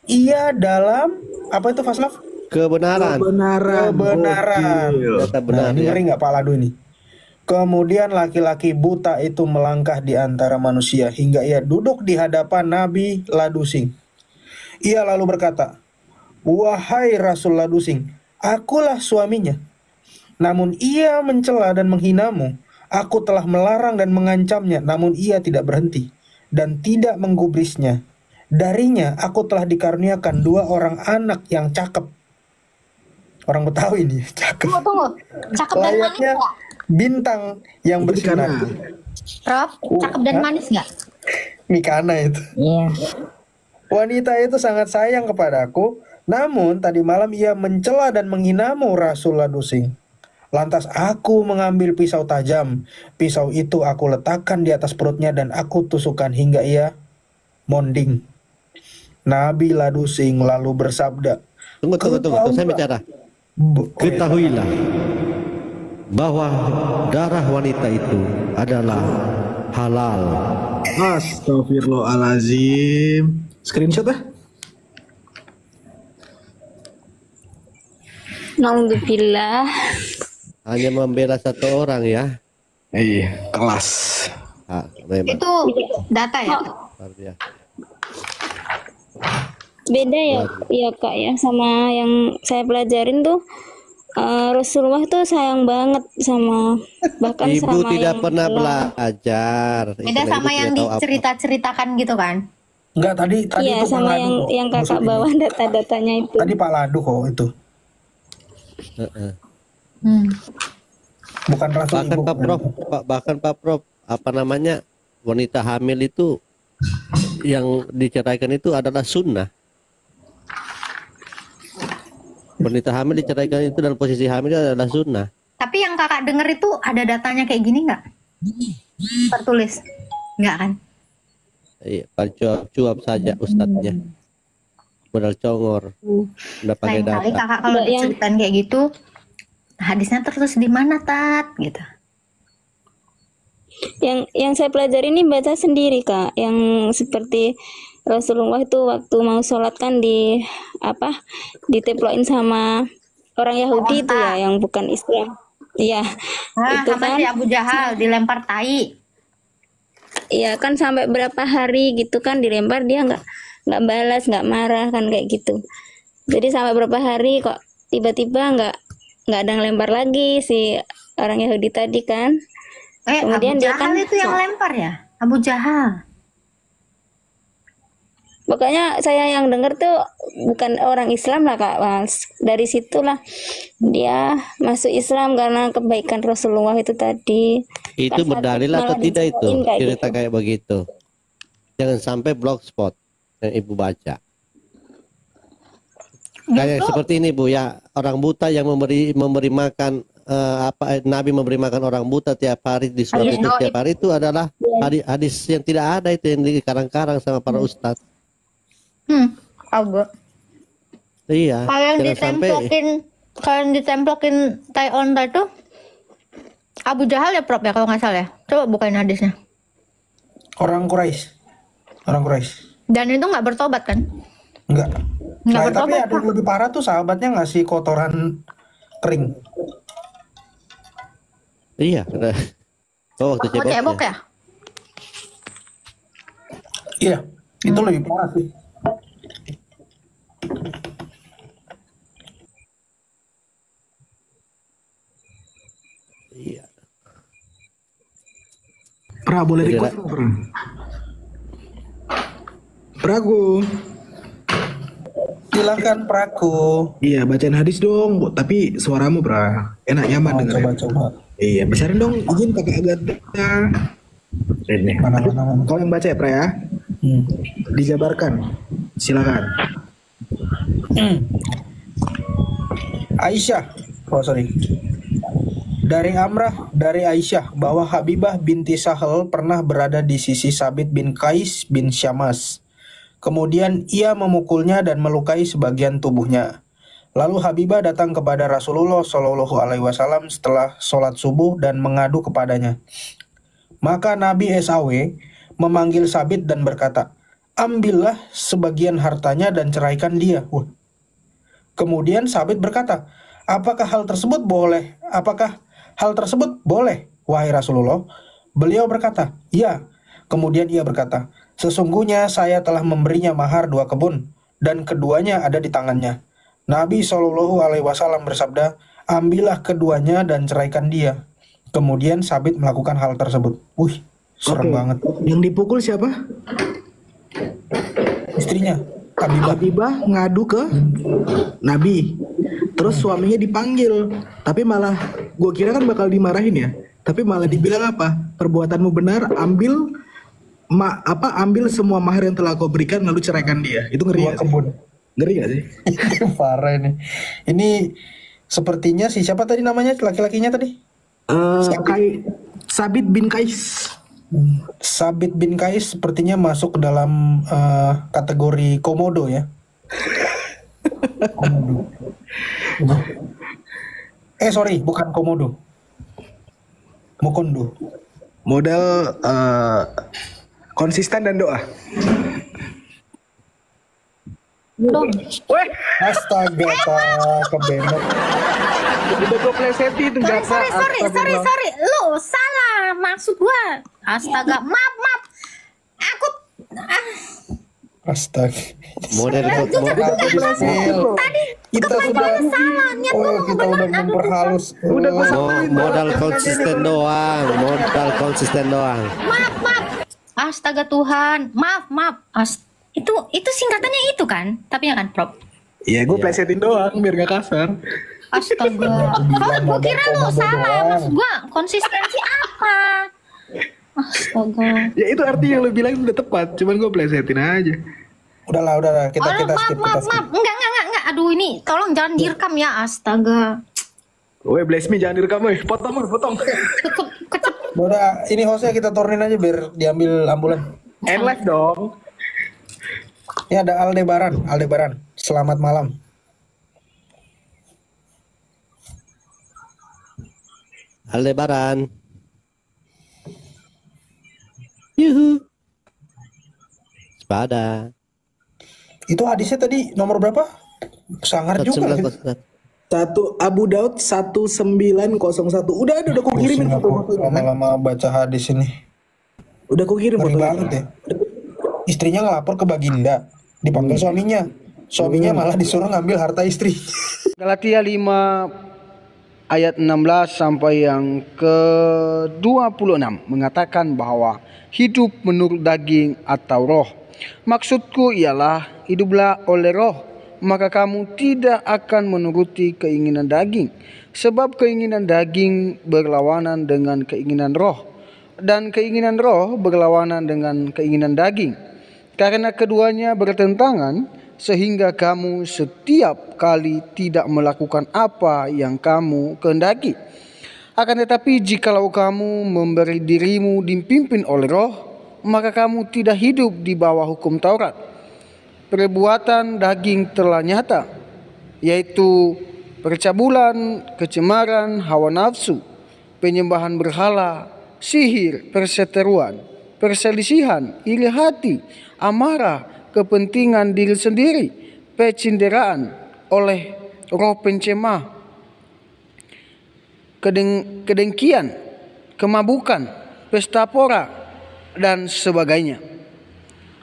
Ia dalam apa itu Faslaf? Kebenaran. Kebenaran. Data benar Ini ya. ngeri nggak Pak Ladu ini? Kemudian laki-laki buta itu melangkah di antara manusia hingga ia duduk di hadapan Nabi Ladusing. Ia lalu berkata, "Wahai Rasul Ladusing, akulah suaminya. Namun ia mencela dan menghinamu. Aku telah melarang dan mengancamnya, namun ia tidak berhenti dan tidak menggubrisnya. Darinya aku telah dikaruniakan 2 orang anak yang cakep." Orang Betawi ini cakep. Tunggu. Cakep dan manis Layaknya nggak? bintang yang bersinar. Prof, cakep dan manis nggak? Mikana itu. Iya. Wanita itu sangat sayang kepadaku, namun tadi malam ia mencela dan menghinamu Rasul Ladusing. Lantas aku mengambil pisau tajam. Pisau itu aku letakkan di atas perutnya dan aku tusukkan hingga ia monding. Nabi ladusing lalu bersabda. Tunggu. Saya bicara. Ketahuilah bahwa darah wanita itu adalah halal. Astagfirullahalazim. Screenshot ah. Naudzubillah. Hanya membela satu orang ya. Iya, kelas. Memang. Itu data ya? Luar biasa. Beda ya, ya Kak ya, sama yang saya pelajarin tuh. Rasulullah tuh sayang banget sama bahkan Ibu sama tidak yang pernah Allah. belajar. Beda Ibu sama tidak yang tahu apa. dicerita-ceritakan gitu kan? Enggak, tadi Iya, itu sama Pak Ladu kok. yang Kakak Maksud bawa ini. data-datanya itu. Tadi Pak Ladu kok itu. Bukan Rasul Bahkan Ibu. Pak Prof, apa namanya, wanita hamil itu yang diceraikan itu adalah sunnah. Wanita hamil diceraikan itu dalam posisi hamil adalah sunnah. Tapi yang kakak denger itu ada datanya kayak gini nggak? Tertulis? Nggak kan? Iya, cuap saja ustadznya. Modal congor. Udah pakai Lain kali data. kakak kalau Mbak, yang- diceritain kayak gitu, hadisnya tertulis di mana Tat? Gitu. Yang saya pelajari ini baca sendiri Kak, yang seperti Rasulullah itu waktu mau sholat kan diteplokin sama orang Yahudi itu ya, yang bukan Islam. Iya, Nah, itu sama kan. si Abu Jahal dilempar tai. Iya kan sampai berapa hari gitu kan dilempar, dia nggak balas, nggak marah kan kayak gitu. Jadi sampai berapa hari kok tiba-tiba nggak ada yang lempar lagi si orang Yahudi tadi kan. Kemudian Abu dia Jahal kan itu yang lempar ya? Abu Jahal. Pokoknya saya yang dengar tuh bukan orang Islam lah Kak Mas. Dari situlah dia masuk Islam karena kebaikan Rasulullah itu tadi. Itu Kan berdalil malah atau tidak itu? diceritain kayak Cerita gitu. kayak begitu. Jangan sampai blogspot yang ibu baca. Kayak seperti ini Bu ya, orang buta yang memberi makan Nabi memberi makan orang buta tiap hari di surat Hadis itu doib. tiap hari itu adalah hadis yang tidak ada, itu yang dikarang-karang sama para ustadz. Tahu gue. Iya. Kalau yang ditemplokin tai onta itu Abu Jahal ya Prof ya kalau nggak salah ya. Coba bukain hadisnya. Orang Quraisy. Dan itu nggak bertobat kan? Enggak. Nggak Nah, tapi bertobat, ada yang lebih parah tuh sahabatnya ngasih kotoran kering. Iya. Oh, waktu Mau cebok ceboknya. ya? Iya, itu lebih parah sih. Iya. Pra, boleh Jadi, request nggak, Pra? Pragu. Silakan Praku. Iya, bacain hadis dong, tapi suaramu, Pra. Enak, nyaman dengerin. Coba. Iya, besarin dong izin kakak Agatha. Ini. Mana. Kau yang baca ya, Pra ya? Dijabarkan. Silakan. Aisyah. Oh, sorry. Dari Amrah, dari Aisyah bahwa Habibah binti Sahal pernah berada di sisi Sabit bin Qais bin Syamas. Kemudian ia memukulnya dan melukai sebagian tubuhnya. Lalu Habibah datang kepada Rasulullah Shallallahu Alaihi Wasallam setelah sholat subuh dan mengadu kepadanya. Maka Nabi SAW memanggil Sabit dan berkata, ambillah sebagian hartanya dan ceraikan dia. Kemudian Sabit berkata, apakah hal tersebut boleh, wahai Rasulullah? Beliau berkata, ya. Kemudian ia berkata, sesungguhnya saya telah memberinya mahar 2 kebun, dan keduanya ada di tangannya. Nabi SAW bersabda, ambillah keduanya dan ceraikan dia. Kemudian Sabit melakukan hal tersebut. Serem Oke. banget. Yang dipukul siapa? Istrinya, Habibah. Habibah ngadu ke Nabi. Terus suaminya dipanggil, tapi malah gue kira kan bakal dimarahin ya. Tapi malah dibilang apa? Perbuatanmu benar, ambil semua mahar yang telah kau berikan lalu ceraikan dia. Itu ngeri 2 gak sih? kebun. Ngeri gak sih? Parah ini. Ini sepertinya siapa tadi namanya laki-lakinya tadi? Sabit bin Qais. Sabit bin Kais sepertinya masuk ke dalam kategori komodo ya. Komodo. Sorry, bukan komodo. Mukondo. Modal konsisten dan doa. Dong. Astaga, kebenet. Udah gue plesetin itu nggak Sorry. Lu salah maksud gua. Astaga, maaf. Aku Model Astaga. Kita sudah salah niat gua mau kita udah memperhalus. modal konsisten doang. maaf. Astaga Tuhan, maaf. Itu singkatannya itu kan? Tapi ya kan, Prof. Iya, gue plesetin doang biar gak kasar. Astaga. Gua kira lu salah. Maksud gua konsistensi apa? Astaga. Ya itu artinya yang lo bilang udah tepat, cuman gue plesetin aja. Udahlah, kita skip. Maaf. Enggak. Aduh, ini tolong jangan direkam ya. Astaga. Weh, bless me jangan direkam, weh. Potong. Udah, ini hostnya kita turunin aja biar diambil ambulan. End live dong. Ini ada Aldebaran. Selamat malam. Aldebaran. Yuhu. Sepada. Itu hadisnya tadi nomor berapa? Sangar juga. Satu Abu Daud 1901. Udah kok kirimin foto-foto. Lama-lama baca hadis ini. Udah kok kirim Ngeri foto. banget ya. Istrinya ngelapor ke Baginda, dipanggil suaminya. Suaminya malah disuruh ngambil harta istri. Galatia 5 ayat 16 sampai yang ke-26 mengatakan bahwa hidup menurut daging atau roh. Maksudku ialah hiduplah oleh roh, maka kamu tidak akan menuruti keinginan daging. Sebab keinginan daging berlawanan dengan keinginan roh, dan keinginan roh berlawanan dengan keinginan daging. Karena keduanya bertentangan, sehingga kamu setiap kali tidak melakukan apa yang kamu kehendaki. Akan tetapi jikalau kamu memberi dirimu dipimpin oleh roh, maka kamu tidak hidup di bawah hukum Taurat. Perbuatan daging telah nyata, yaitu percabulan, kecemaran, hawa nafsu, penyembahan berhala, sihir, perseteruan, perselisihan, iri hati, amarah, kepentingan diri sendiri, pecinderaan oleh roh pencemah, kedengkian, kemabukan, pesta pora, dan sebagainya.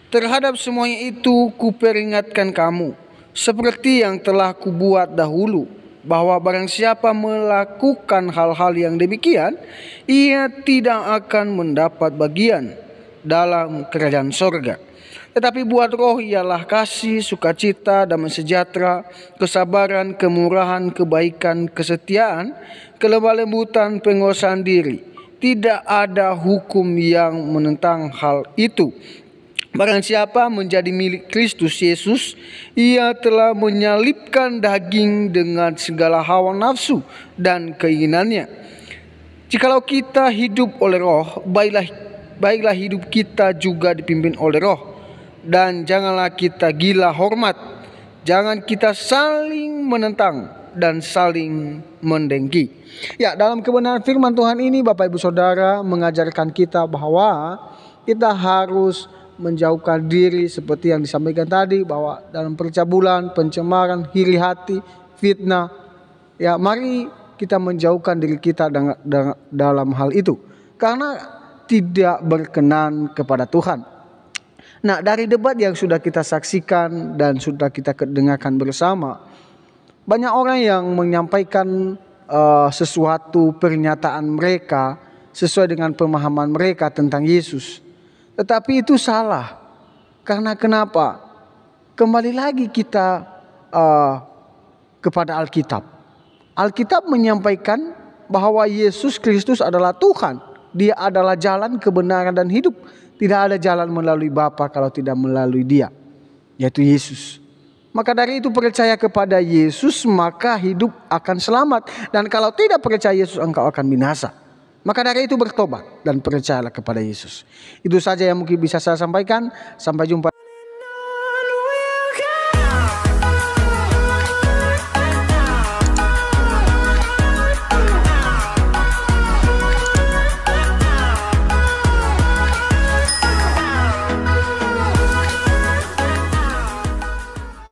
Terhadap semuanya itu kuperingatkan kamu, seperti yang telah kubuat dahulu, bahwa barang siapa melakukan hal-hal yang demikian, ia tidak akan mendapat bagian dalam kerajaan sorga. Tetapi buat roh ialah kasih, sukacita, damai sejahtera, kesabaran, kemurahan, kebaikan, kesetiaan, kelemah lembutan, penguasaan diri. Tidak ada hukum yang menentang hal itu. Barang siapa menjadi milik Kristus Yesus, ia telah menyalibkan daging dengan segala hawa nafsu dan keinginannya. Jikalau kita hidup oleh roh, baiklah hidup kita juga dipimpin oleh roh. Dan janganlah kita gila hormat, jangan kita saling menentang dan saling mendengki. Ya, dalam kebenaran firman Tuhan ini Bapak Ibu Saudara mengajarkan kita bahwa kita harus menjauhkan diri seperti yang disampaikan tadi, bahwa dalam percabulan, pencemaran, iri hati, fitnah, ya mari kita menjauhkan diri kita dalam hal itu, karena tidak berkenan kepada Tuhan. Nah, dari debat yang sudah kita saksikan dan sudah kita dengarkan bersama, banyak orang yang menyampaikan sesuatu pernyataan mereka sesuai dengan pemahaman mereka tentang Yesus. Tetapi itu salah. Karena kenapa? Kembali lagi kita kepada Alkitab. Alkitab menyampaikan bahwa Yesus Kristus adalah Tuhan. Dia adalah jalan, kebenaran, dan hidup. Tidak ada jalan melalui Bapa kalau tidak melalui Dia, yaitu Yesus. Maka dari itu percaya kepada Yesus, maka hidup akan selamat. Dan kalau tidak percaya Yesus, engkau akan binasa. Maka dari itu bertobat dan percayalah kepada Yesus. Itu saja yang mungkin bisa saya sampaikan. Sampai jumpa.